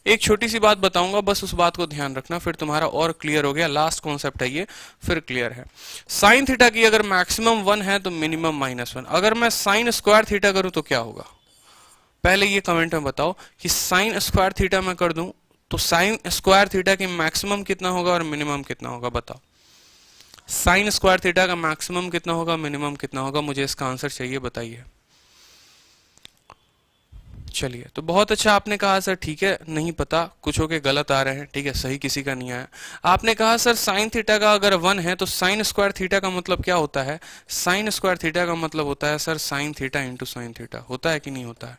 एक छोटी सी बात बताऊंगा, बस उस बात को ध्यान रखना, फिर तुम्हारा और क्लियर हो गया, लास्ट कॉन्सेप्ट है ये, फिर क्लियर है। साइन थीटा की अगर मैक्सिमम 1 है तो मिनिमम -1। अगर मैं साइन स्क्वायर थीटा करूं तो क्या होगा, पहले ये कमेंट में बताओ कि साइन स्क्वायर थीटा मैं कर दूं तो साइन स्क्वायर थीटा की मैक्सिमम कितना होगा और मिनिमम कितना होगा, बताओ। साइन स्क्वायर थीटा का मैक्सिमम कितना होगा, मिनिमम कितना होगा, मुझे इसका आंसर चाहिए, बताइए। चलिए, तो बहुत अच्छा आपने कहा सर, ठीक है, नहीं पता, कुछ हो के गलत आ रहे हैं, ठीक है, सही किसी का नहीं आया। आपने कहा सर साइन थीटा का अगर 1 है तो साइन स्क्वायर थीटा का मतलब क्या होता है, साइन स्क्वायर थीटा का मतलब होता है sir sine theta into sine theta, होता है कि नहीं होता है,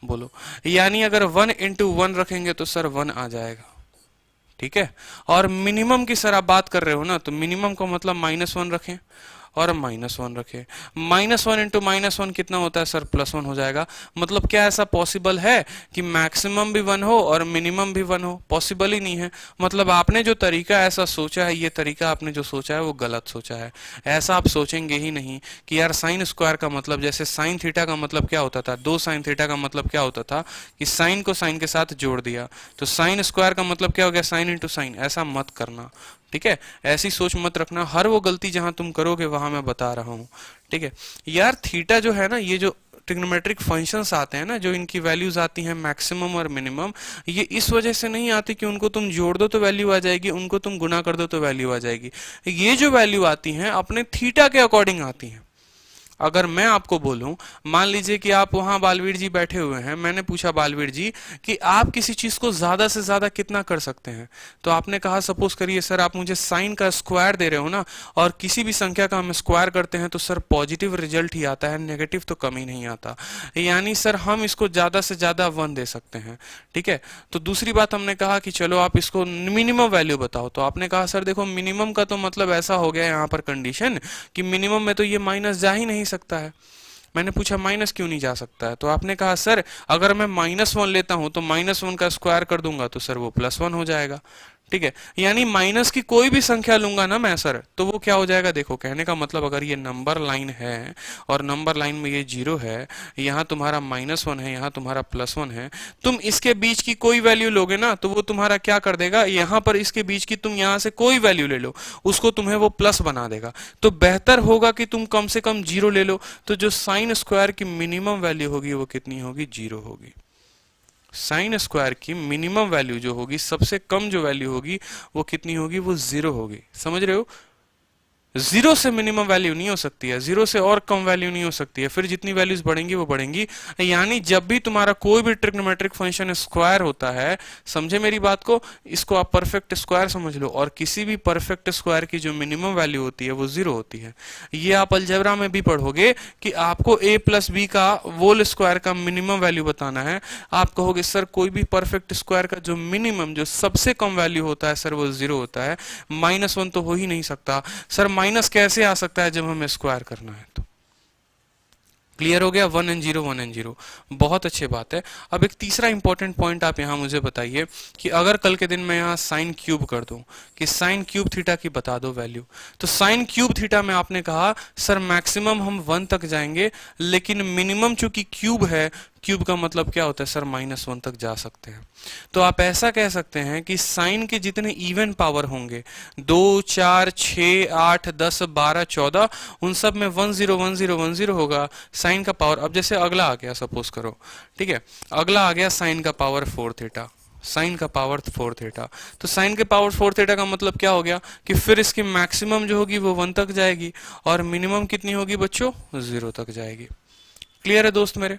बोलो। यानी अगर 1 इंटू 1 रखेंगे तो सर 1 आ जाएगा, ठीक है। और मिनिमम की सर आप बात कर रहे हो ना, तो मिनिमम का मतलब -1 रखें और -1 रखे, -1 इंटू -1 कितना होता है सर, +1 हो जाएगा। मतलब क्या ऐसा पॉसिबल है कि मैक्सिमम भी 1 हो और मिनिमम भी 1 हो, पॉसिबल ही नहीं है। मतलब आपने जो तरीका ऐसा सोचा है, ये तरीका आपने जो सोचा है वो गलत सोचा है। ऐसा आप सोचेंगे ही नहीं कि यार साइन स्क्वायर का मतलब, जैसे साइन थीटा का मतलब क्या होता था, 2 साइन थीटा का मतलब क्या होता था कि साइन को साइन के साथ जोड़ दिया, तो साइन स्क्वायर का मतलब क्या हो गया, साइन इंटू साइन। ऐसा मत करना, ठीक है, ऐसी सोच मत रखना। हर वो गलती जहां तुम करोगे वहां मैं बता रहा हूं, ठीक है। यार थीटा जो है ना, ये जो ट्रिग्नोमेट्रिक फंक्शंस आते हैं ना, जो इनकी वैल्यूज आती हैं मैक्सिमम और मिनिमम, ये इस वजह से नहीं आती कि उनको तुम जोड़ दो तो वैल्यू आ जाएगी, उनको तुम गुना कर दो तो वैल्यू आ जाएगी। ये जो वैल्यू आती हैं अपने थीटा के अकॉर्डिंग आती हैं। अगर मैं आपको बोलूं, मान लीजिए कि आप वहां बालवीर जी बैठे हुए हैं, मैंने पूछा बालवीर जी कि आप किसी चीज को ज्यादा से ज्यादा कितना कर सकते हैं, तो आपने कहा सपोज करिए सर आप मुझे साइन का स्क्वायर दे रहे हो ना, और किसी भी संख्या का हम स्क्वायर करते हैं तो सर पॉजिटिव रिजल्ट ही आता है, नेगेटिव तो कम ही नहीं आता। यानी सर हम इसको ज्यादा से ज्यादा 1 दे सकते हैं, ठीक है। तो दूसरी बात हमने कहा कि चलो आप इसको मिनिमम वैल्यू बताओ, तो आपने कहा सर देखो मिनिमम का तो मतलब ऐसा हो गया यहाँ पर कंडीशन कि मिनिमम में तो ये माइनस जा ही नहीं सकता है। मैंने पूछा माइनस क्यों नहीं जा सकता है, तो आपने कहा सर अगर मैं -1 लेता हूं तो -1 का स्क्वायर कर दूंगा तो सर वो +1 हो जाएगा, ठीक है। यानी माइनस की कोई भी संख्या लूंगा ना मैं सर, तो वो क्या हो जाएगा, देखो कहने का मतलब अगर ये नंबर लाइन है और नंबर लाइन में ये 0 है, यहाँ तुम्हारा -1 है, यहाँ तुम्हारा +1 है, तुम इसके बीच की कोई वैल्यू लोगे ना तो वो तुम्हारा क्या कर देगा, यहाँ पर इसके बीच की तुम यहाँ से कोई वैल्यू ले लो, उसको तुम्हें वो प्लस बना देगा। तो बेहतर होगा कि तुम कम से कम 0 ले लो, तो जो साइन स्क्वायर की मिनिमम वैल्यू होगी वो कितनी होगी, 0 होगी। साइन स्क्वायर की मिनिमम वैल्यू जो होगी, सबसे कम जो वैल्यू होगी वो कितनी होगी, वो 0 होगी। समझ रहे हो, जीरो से मिनिमम वैल्यू नहीं हो सकती है, जीरो से और कम वैल्यू नहीं हो सकती है, फिर जितनी वैल्यूज बढ़ेंगी वो बढ़ेंगी। यानी जब भी तुम्हारा कोई भी ट्रिग्नोमेट्रिक फंक्शन स्क्वायर होता है, समझे मेरी बात को, इसको आप परफेक्ट स्क्वायर समझ लो, और किसी भी परफेक्ट स्क्वायर की जो मिनिमम वैल्यू होती है वो जीरो होती है। ये आप अलजेब्रा में भी पढ़ोगे कि आपको a प्लस बी का होल स्क्वायर का मिनिमम वैल्यू बताना है। आप कहोगे सर कोई भी परफेक्ट स्क्वायर का जो मिनिमम, जो सबसे कम वैल्यू होता है सर वो जीरो होता है, -1 तो हो ही नहीं सकता। सर माइनस कैसे आ सकता है जब हमें स्क्वायर करना है? तो क्लियर हो गया, 1 एंड 0 1 एंड 0, बहुत अच्छी बात है। अब एक तीसरा इंपॉर्टेंट पॉइंट आप यहां मुझे बताइए कि अगर कल के दिन मैं यहां साइन क्यूब कर दूं कि साइन क्यूब थीटा की बता दो वैल्यू, तो साइन क्यूब थीटा में आपने कहा सर मैक्सिमम हम 1 तक जाएंगे, लेकिन मिनिमम चूंकि क्यूब है, क्यूब का मतलब क्या होता है सर, -1 तक जा सकते हैं। तो आप ऐसा कह सकते हैं कि साइन के जितने इवन पावर होंगे, 2 4 6 8 10 12 14, उन सब में 1 0 1 0 1 0 होगा साइन का पावर। अब जैसे अगला आ गया, सपोज करो, ठीक है, अगला आ गया साइन का पावर 4 थीटा, साइन का पावर 4 थीटा। तो साइन के पावर 4 थीटा का मतलब क्या हो गया कि फिर इसकी मैक्सिमम जो होगी वो 1 तक जाएगी, और मिनिमम कितनी होगी बच्चों, 0 तक जाएगी। क्लियर है दोस्त मेरे,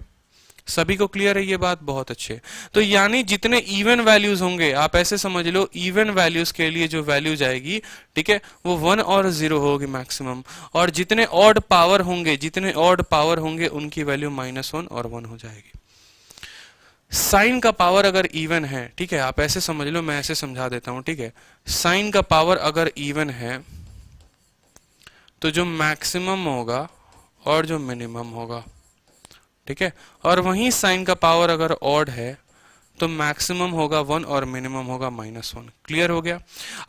सभी को क्लियर है ये बात? बहुत अच्छे। तो यानी जितने इवन वैल्यूज होंगे, आप ऐसे समझ लो, इवन वैल्यूज के लिए जो वैल्यू जाएगी, ठीक है, वो 1 और 0 होगी मैक्सिमम, और जितने ऑड पावर होंगे, जितने ऑड पावर होंगे उनकी वैल्यू -1 और 1 हो जाएगी। साइन का पावर अगर इवन है, ठीक है, आप ऐसे समझ लो, मैं ऐसे समझा देता हूं, ठीक है, साइन का पावर अगर इवन है तो जो मैक्सिमम होगा और जो मिनिमम होगा, ठीक है, और वहीं साइन का पावर अगर ऑड है तो मैक्सिमम होगा 1 और मिनिमम होगा -1। क्लियर हो गया?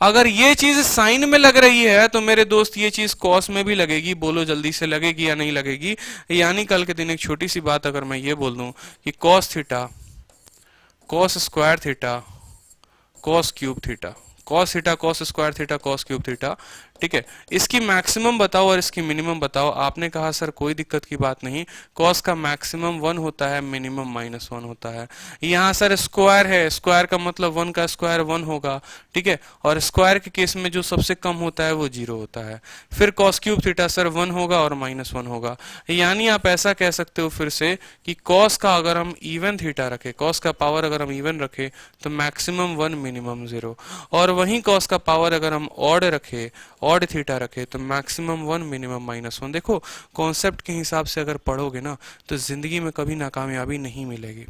अगर ये चीज साइन में लग रही है तो मेरे दोस्त ये चीज कॉस में भी लगेगी। बोलो जल्दी से, लगेगी या नहीं लगेगी? यानी कल के दिन एक छोटी सी बात अगर मैं ये बोल दूं कि cos theta, cos square theta, cos cube theta, cos theta, cos square theta, cos cube theta, ठीक है, इसकी मैक्सिमम बताओ और इसकी मिनिमम बताओ। आपने कहा सर कोई दिक्कत की बात नहीं, कॉस का मैक्सिमम 1 होता है, मिनिमम -1 होता है। यहाँ सर स्क्वायर है, स्क्वायर का मतलब 1 का स्क्वायर 1 होगा, ठीक है, और स्क्वायर के केस में जो सबसे कम होता है वो 0 होता है। फिर कॉस क्यूब थीटा सर 1 होगा और -1 होगा। यानी आप ऐसा कह सकते हो फिर से कि कॉस का अगर हम इवन थीटा रखें, कॉस का पावर अगर हम इवन रखें तो मैक्सिमम 1 मिनिमम 0, और वहीं कॉस का पावर अगर हम ऑड रखें, ऑड थीटा रखे, तो मैक्सिमम 1 मिनिमम -1। देखो कॉन्सेप्ट के हिसाब से अगर पढ़ोगे ना तो जिंदगी में कभी नाकामयाबी नहीं मिलेगी।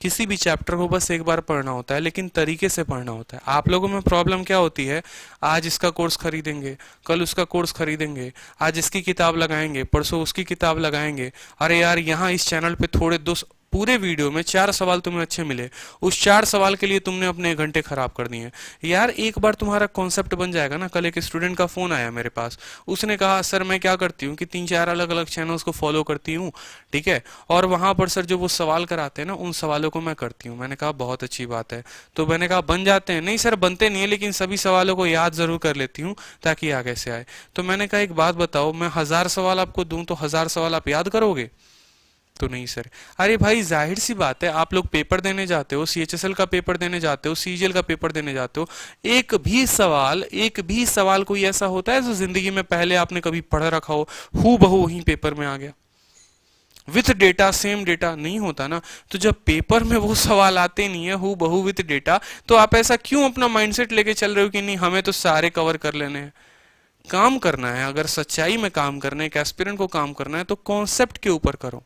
किसी भी चैप्टर को बस एक बार पढ़ना होता है, लेकिन तरीके से पढ़ना होता है। आप लोगों में प्रॉब्लम क्या होती है, आज इसका कोर्स खरीदेंगे, कल उसका कोर्स खरीदेंगे, आज इसकी किताब लगाएंगे, परसों उसकी किताब लगाएंगे। अरे यार यहाँ इस चैनल पे थोड़े पूरे वीडियो में 4 सवाल तुम्हें अच्छे मिले, उस 4 सवाल के लिए तुमने अपने 1 घंटे खराब कर दिए। यार एक बार तुम्हारा कॉन्सेप्ट बन जाएगा ना। कल एक स्टूडेंट का फोन आया मेरे पास, उसने कहा सर मैं क्या करती हूँ कि 3-4 अलग अलग चैनल्स को फॉलो करती हूँ, ठीक है, और वहां पर सर जो वो सवाल कराते हैं ना उन सवालों को मैं करती हूँ। मैंने कहा बहुत अच्छी बात है। तो मैंने कहा बन जाते हैं? नहीं सर बनते नहीं है, लेकिन सभी सवालों को याद जरूर कर लेती हूँ ताकि आगे से आए। तो मैंने कहा एक बात बताओ, मैं 1000 सवाल आपको दूं तो 1000 सवाल आप याद करोगे? तो नहीं सर। अरे भाई जाहिर सी बात है, आप लोग पेपर देने जाते हो, सीएचएसएल का पेपर देने जाते हो, सीजीएल का पेपर देने जाते हो, एक भी सवाल कोई ऐसा होता है जो जिंदगी में पहले आपने कभी पढ़ रखा हो, हूबहू बहू वहीं पेपर में आ गया विथ डेटा, सेम डेटा? नहीं होता ना। तो जब पेपर में वो सवाल आते नहीं है हूबहू बहू विथ डेटा, तो आप ऐसा क्यों अपना माइंडसेट लेके चल रहे हो कि नहीं हमें तो सारे कवर कर लेने हैं? काम करना है, अगर सच्चाई में काम करना है, एक एस्पिरेंट को काम करना है तो कॉन्सेप्ट के ऊपर करो।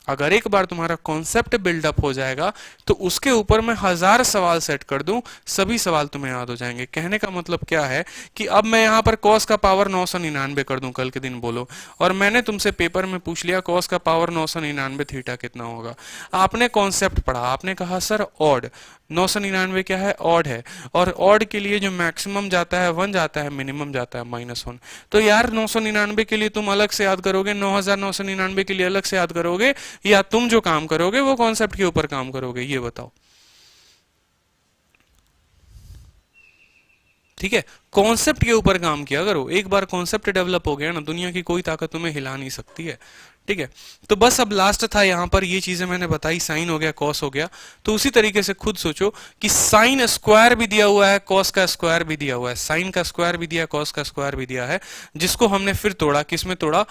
अगर एक बार तुम्हारा कॉन्सेप्ट बिल्डअप हो जाएगा तो उसके ऊपर मैं 1000 सवाल सेट कर दूं, सभी सवाल तुम्हें याद हो जाएंगे। कहने का मतलब क्या है कि अब मैं यहां पर कॉस का पावर 999 कर दूं कल के दिन, बोलो, और मैंने तुमसे पेपर में पूछ लिया कॉस का पावर 999 थीटा कितना होगा। आपने कॉन्सेप्ट पढ़ा, आपने कहा सर ऑड 999 क्या है, ऑड है, और ऑड के लिए जो मैक्सिमम जाता है 1 जाता है, मिनिमम जाता है -1। तो यार 999 के लिए तुम अलग से याद करोगे, 9999 के लिए अलग से याद करोगे, या तुम जो काम करोगे वो कॉन्सेप्ट के ऊपर काम करोगे? ये बताओ। ठीक है, कॉन्सेप्ट के ऊपर काम किया करो। एक बार कॉन्सेप्ट डेवलप हो गया ना, दुनिया की कोई ताकत तुम्हें हिला नहीं सकती है। ठीक है, तो बस अब लास्ट था यहाँ पर, ये चीजें मैंने बताई, साइन हो गया, कॉस हो गया। तो उसी तरीके से खुद सोचो कि साइन स्क्वायर भी दिया हुआ है, कॉस का स्क्वायर भी दिया हुआ है, साइन का स्क्वायर भी दिया, कॉस का स्क्वायर भी दिया है, जिसको हमने फिर तोड़ा, किसमें तोड़ा,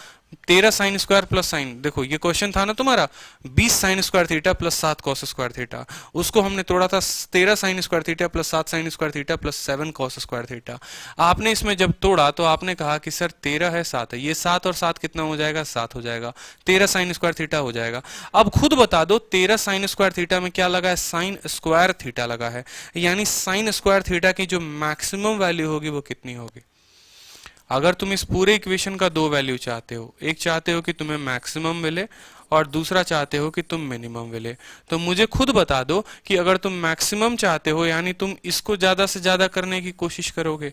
13 साइन स्क्वायर प्लस साइन। देखो ये क्वेश्चन था ना तुम्हारा 20 sign square theta plus 7 cos square theta, उसको हमने तोड़ा था 13 sign square theta plus 7 sign square theta plus 7 cos square theta. आपने इसमें जब तोड़ा तो आपने कहा कि सर 13 है 7 है, ये 7 और 7 कितना हो जाएगा, 7 हो जाएगा, 13 साइन स्क्वायर थीटा हो जाएगा। अब खुद बता दो 13 साइन स्क्वायर थीटा में क्या लगा है, साइन स्क्वायर थीटा लगा है, यानी साइन स्क्वायर थीटा की जो मैक्सिमम वैल्यू होगी वो कितनी होगी। अगर तुम इस पूरे इक्वेशन का दो वैल्यू चाहते हो, एक चाहते हो कि तुम्हें मैक्सिमम मिले और दूसरा चाहते हो कि तुम मिनिमम मिले, तो मुझे खुद बता दो कि अगर तुम मैक्सिमम चाहते हो यानी तुम इसको ज्यादा से ज्यादा करने की कोशिश करोगे,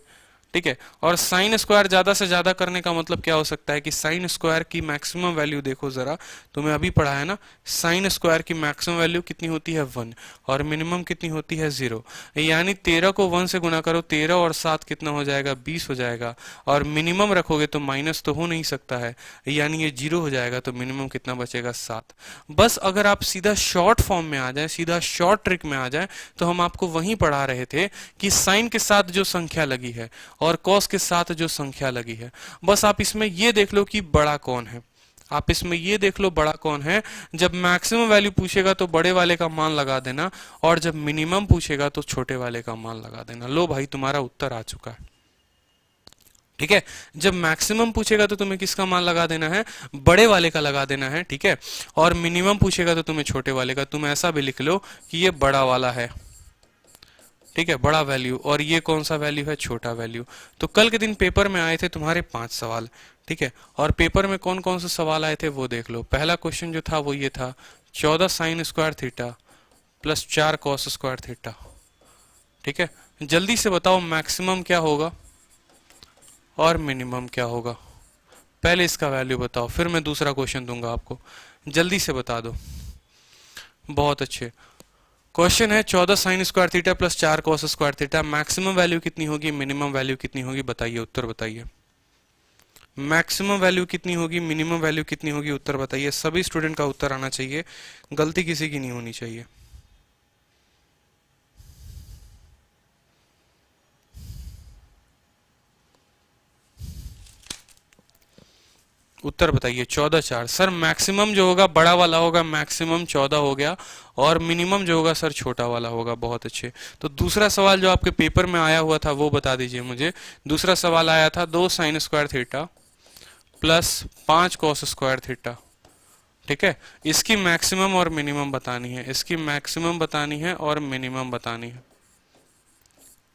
ठीक है, और साइन स्क्वायर ज्यादा से ज्यादा करने का मतलब क्या हो सकता है कि साइन स्क्वायर की मैक्सिमम वैल्यू देखो जरा, तुम्हें अभी पढ़ा है ना, साइन स्क्वायर की मैक्सिमम वैल्यू कितनी होती है 1 और मिनिमम कितनी होती है 0, यानी 13 को 1 से गुना करो, 13 और 7 कितना हो जाएगा, 20 हो जाएगा, और मिनिमम रखोगे तो माइनस तो हो नहीं सकता है, यानी ये 0 हो जाएगा, तो मिनिमम कितना बचेगा, 7। बस अगर आप सीधा शॉर्ट फॉर्म में आ जाए, सीधा शॉर्ट ट्रिक में आ जाए, तो हम आपको वहीं पढ़ा रहे थे कि साइन के साथ जो संख्या लगी है और कॉस के साथ जो संख्या लगी है, बस आप इसमें ये देख लो कि बड़ा कौन है, आप इसमें ये देख लो बड़ा कौन है। जब मैक्सिमम वैल्यू पूछेगा तो बड़े वाले का मान लगा देना, और जब मिनिमम पूछेगा तो छोटे वाले का मान लगा देना। लो भाई तुम्हारा उत्तर आ चुका है। ठीक है, जब मैक्सिमम पूछेगा तो तुम्हें किसका मान लगा देना है, बड़े वाले का लगा देना है। ठीक है, और मिनिमम पूछेगा तो तुम्हें छोटे वाले का। तुम ऐसा भी लिख लो कि ये बड़ा वाला है, ठीक है, बड़ा वैल्यू, और ये कौन सा वैल्यू है, छोटा वैल्यू। तो कल के दिन पेपर में आए थे तुम्हारे 5 सवाल, ठीक है, और पेपर में कौन कौन से सवाल आए थे वो देख लो। पहला क्वेश्चन जो था वो ये था, 14 sign square theta plus 4 cos square theta. ठीक है, जल्दी से बताओ मैक्सिमम क्या होगा और मिनिमम क्या होगा। पहले इसका वैल्यू बताओ, फिर मैं दूसरा क्वेश्चन दूंगा आपको, जल्दी से बता दो। बहुत अच्छे, क्वेश्चन है 14 sign square theta plus 4 cos square theta, maximum value कितनी होगी, मिनिमम वैल्यू कितनी होगी, बताइए, उत्तर बताइए। मैक्सिमम वैल्यू कितनी होगी, मिनिमम वैल्यू कितनी होगी, उत्तर बताइए। सभी स्टूडेंट का उत्तर आना चाहिए, गलती किसी की नहीं होनी चाहिए। उत्तर बताइए। 14 4 सर, मैक्सिमम जो होगा बड़ा वाला होगा, मैक्सिमम 14 हो गया, और मिनिमम जो होगा सर छोटा वाला होगा। बहुत अच्छे। तो दूसरा सवाल जो आपके पेपर में आया हुआ था वो बता दीजिए मुझे। दूसरा सवाल आया था 2 sign square theta plus 5 cos square theta. ठीक है, इसकी मैक्सिमम और मिनिमम बतानी है, इसकी मैक्सिमम बतानी है और मिनिमम बतानी है।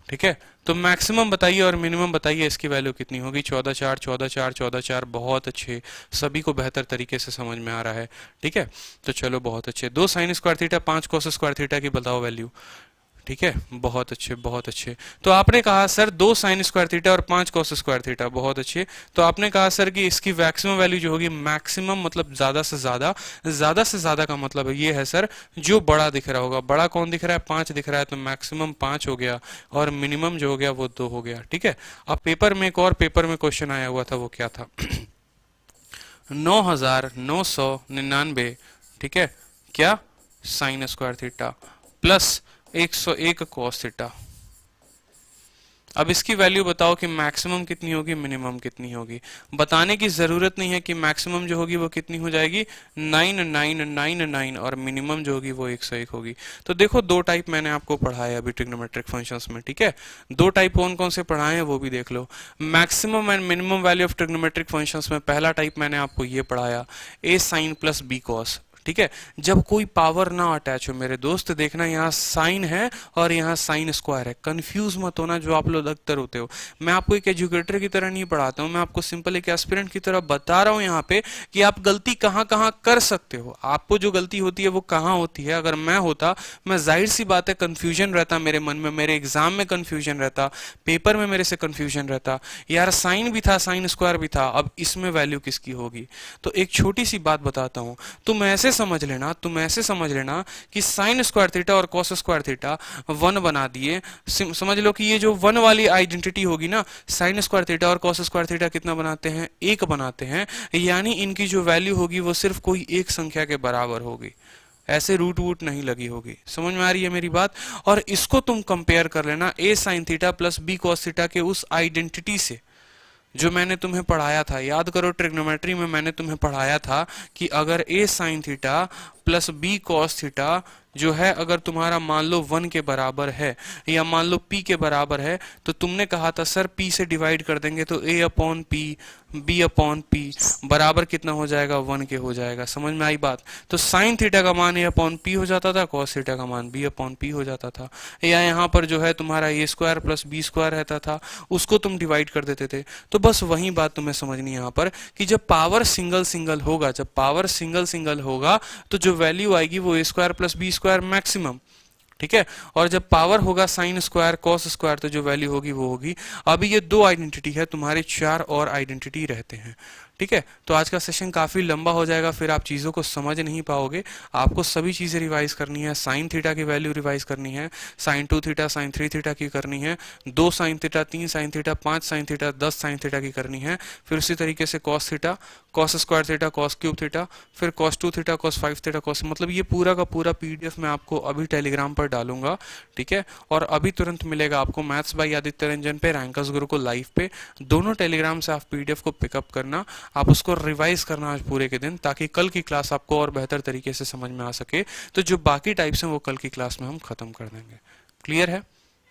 ठीक है, तो मैक्सिमम बताइए और मिनिमम बताइए, इसकी वैल्यू कितनी होगी। 14 4 14 4 14 4। बहुत अच्छे, सभी को बेहतर तरीके से समझ में आ रहा है। ठीक है, तो चलो बहुत अच्छे। 2 sign square theta 5 cos square theta की बताओ वैल्यू। ठीक है, बहुत अच्छे बहुत अच्छे। तो आपने कहा सर 2 साइन स्क्वायर थीटा और 5 कॉस स्क्वायर थीटा। बहुत अच्छे। तो आपने कहा सर कि इसकी मैक्सिमम वैल्यू जो होगी, मैक्सिमम मतलब ज्यादा से ज्यादा, ज्यादा से ज्यादा का मतलब ये है सर जो बड़ा दिख रहा होगा। बड़ा कौन दिख रहा है, 5 दिख रहा है, तो मैक्सिमम 5 हो गया और मिनिमम जो हो गया वो 2 हो गया। ठीक है, अब पेपर में एक और पेपर में क्वेश्चन आया हुआ था, वो क्या था 9999, ठीक है, क्या, sign square theta plus 101 cos theta. अब इसकी वैल्यू बताओ कि मैक्सिमम कितनी होगी, मिनिमम कितनी होगी। बताने की जरूरत नहीं है कि मैक्सिमम जो होगी वो कितनी हो जाएगी, 9999, और मिनिमम जो होगी वो 101 होगी। तो देखो दो टाइप मैंने आपको पढ़ाया अभी ट्रिग्नोमेट्रिक फंक्शंस में। ठीक है, दो टाइप कौन कौन से पढ़ाए हैं वो भी देख लो। Maximum and minimum value of trigonometric functions में पहला टाइप मैंने आपको ये पढ़ाया, A sine plus B cos. ठीक है, जब कोई पावर ना अटैच हो मेरे दोस्त, देखना यहाँ साइन है और यहाँ साइन स्क्वायर है, कंफ्यूज मत होना जो आप लोग अक्सर होते हो। मैं आपको एक एजुकेटर की तरह नहीं पढ़ाता हूँ, मैं आपको सिंपल एक एस्पिरेंट की तरह बता रहा हूँ यहाँ पे कि आप गलती कहाँ कहाँ कर सकते हो, आपको जो गलती होती है वो कहाँ होती है। अगर मैं होता, मैं जाहिर सी बात है कंफ्यूजन रहता मेरे मन में, मेरे एग्जाम में कंफ्यूजन रहता, पेपर में मेरे से कंफ्यूजन रहता, यार साइन भी था साइन स्क्वायर भी था, अब इसमें वैल्यू किसकी होगी। तो एक छोटी सी बात बताता हूँ, तुम ऐसे समझ लेना, तुम ऐसे समझ लेना कि साइन स्क्वायर थीटा और कॉस स्क्वायर थीटा 1 बना दिए। समझ लो कि ये जो 1 वाली आइडेंटिटी होगी ना, साइन स्क्वायर थीटा और कॉस स्क्वायर थीटा कितना बनाते हैं, 1 बनाते हैं, यानी इनकी जो वैल्यू होगी वो सिर्फ कोई एक संख्या के बराबर होगी, ऐसे रूट वूट नहीं लगी होगी। समझ में आ रही है मेरी बात? और इसको तुम कंपेयर कर लेना a sign theta plus b cos theta के उस आइडेंटिटी से जो मैंने तुम्हें पढ़ाया था। याद करो, ट्रिग्नोमेट्री में मैंने तुम्हें पढ़ाया था कि अगर a sign theta plus b cos theta जो है अगर तुम्हारा मान लो 1 के बराबर है या मान लो p के बराबर है, तो तुमने कहा था सर p से डिवाइड कर देंगे तो a upon p b upon p बराबर कितना हो जाएगा, 1 के हो जाएगा। समझ में आई बात? तो साइन थीटा का मान a अपॉन p हो जाता था, कॉस थीटा का मान b अपॉन p हो जाता था, या यहाँ पर जो है तुम्हारा a square plus b square रहता था, उसको तुम डिवाइड कर देते थे। तो बस वही बात तुम्हें समझनी यहाँ पर कि जब पावर सिंगल सिंगल होगा, जब पावर सिंगल सिंगल होगा तो जो वैल्यू आएगी वो a square plus b square maximum, ठीक है। और जब पावर होगा साइन स्क्वायर कॉस स्क्वायर तो जो वैल्यू होगी वो होगी। अभी ये 2 आइडेंटिटी है, तुम्हारे 4 और आइडेंटिटी रहते हैं, ठीक है। तो आज का सेशन काफी लंबा हो जाएगा, फिर आप चीजों को समझ नहीं पाओगे। आपको सभी चीजें रिवाइज करनी है, साइन थीटा की वैल्यू रिवाइज करनी है, साइन 2 थीटा साइन 3 थीटा की करनी है, 2 sine theta 3 sine theta 5 sine theta 10 sine theta की करनी है। फिर उसी तरीके से cos theta cos square theta cos cube theta, फिर cos 2 theta cos 5 theta cos, मतलब ये पूरा का पूरा पीडीएफ मैं आपको अभी टेलीग्राम पर डालूंगा, ठीक है। और अभी तुरंत मिलेगा आपको मैथ्स बाय आदित्य रंजन पे, रैंकर्स गुरुकुल लाइव पे, दोनों टेलीग्राम से आप पीडीएफ को पिकअप करना, आप उसको रिवाइज करना आज पूरे के दिन, ताकि कल की क्लास आपको और बेहतर तरीके से समझ में आ सके। तो जो बाकी टाइप्स हैं वो कल की क्लास में हम खत्म कर देंगे। क्लियर है?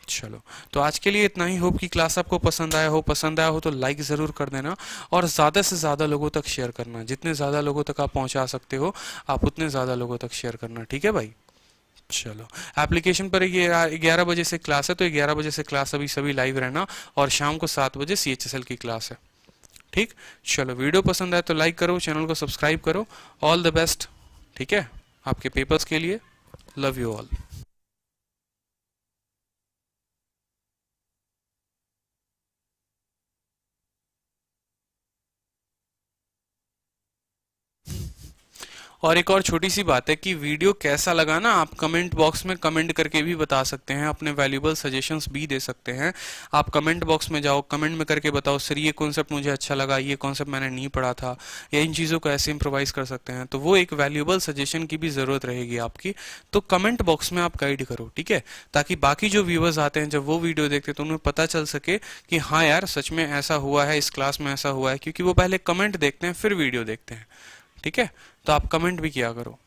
चलो, तो आज के लिए इतना ही। होप कि क्लास आपको पसंद आया हो तो लाइक जरूर कर देना और ज्यादा से ज्यादा लोगों तक शेयर करना। जितने ज्यादा लोगों तक आप पहुंचा सकते हो आप उतने ज्यादा लोगों तक शेयर करना, ठीक है भाई। चलो, एप्लीकेशन पर ये 11 बजे से क्लास है, तो 11 बजे से क्लास अभी सभी लाइव रहना, और शाम को 7 बजे CHSL की क्लास है, ठीक। चलो, वीडियो पसंद आए तो लाइक करो, चैनल को सब्सक्राइब करो। ऑल द बेस्ट, ठीक है, आपके पेपर्स के लिए। Love you all. और एक और छोटी सी बात है कि वीडियो कैसा लगा ना, आप कमेंट बॉक्स में कमेंट करके भी बता सकते हैं, अपने वैल्यूएबल सजेशंस भी दे सकते हैं। आप कमेंट बॉक्स में जाओ, कमेंट में करके बताओ सर ये कॉन्सेप्ट मुझे अच्छा लगा, ये कॉन्सेप्ट मैंने नहीं पढ़ा था, या इन चीज़ों को ऐसे इम्प्रोवाइज कर सकते हैं। तो वो एक वैल्यूएबल सजेशन की भी ज़रूरत रहेगी आपकी, तो कमेंट बॉक्स में आप गाइड करो, ठीक है, ताकि बाकी जो व्यूअर्स आते हैं जब वो वीडियो देखते हैं तो उन्हें पता चल सके कि हाँ यार सच में ऐसा हुआ है, इस क्लास में ऐसा हुआ है, क्योंकि वो पहले कमेंट देखते हैं फिर वीडियो देखते हैं, ठीक है। तो आप कमेंट भी किया करो।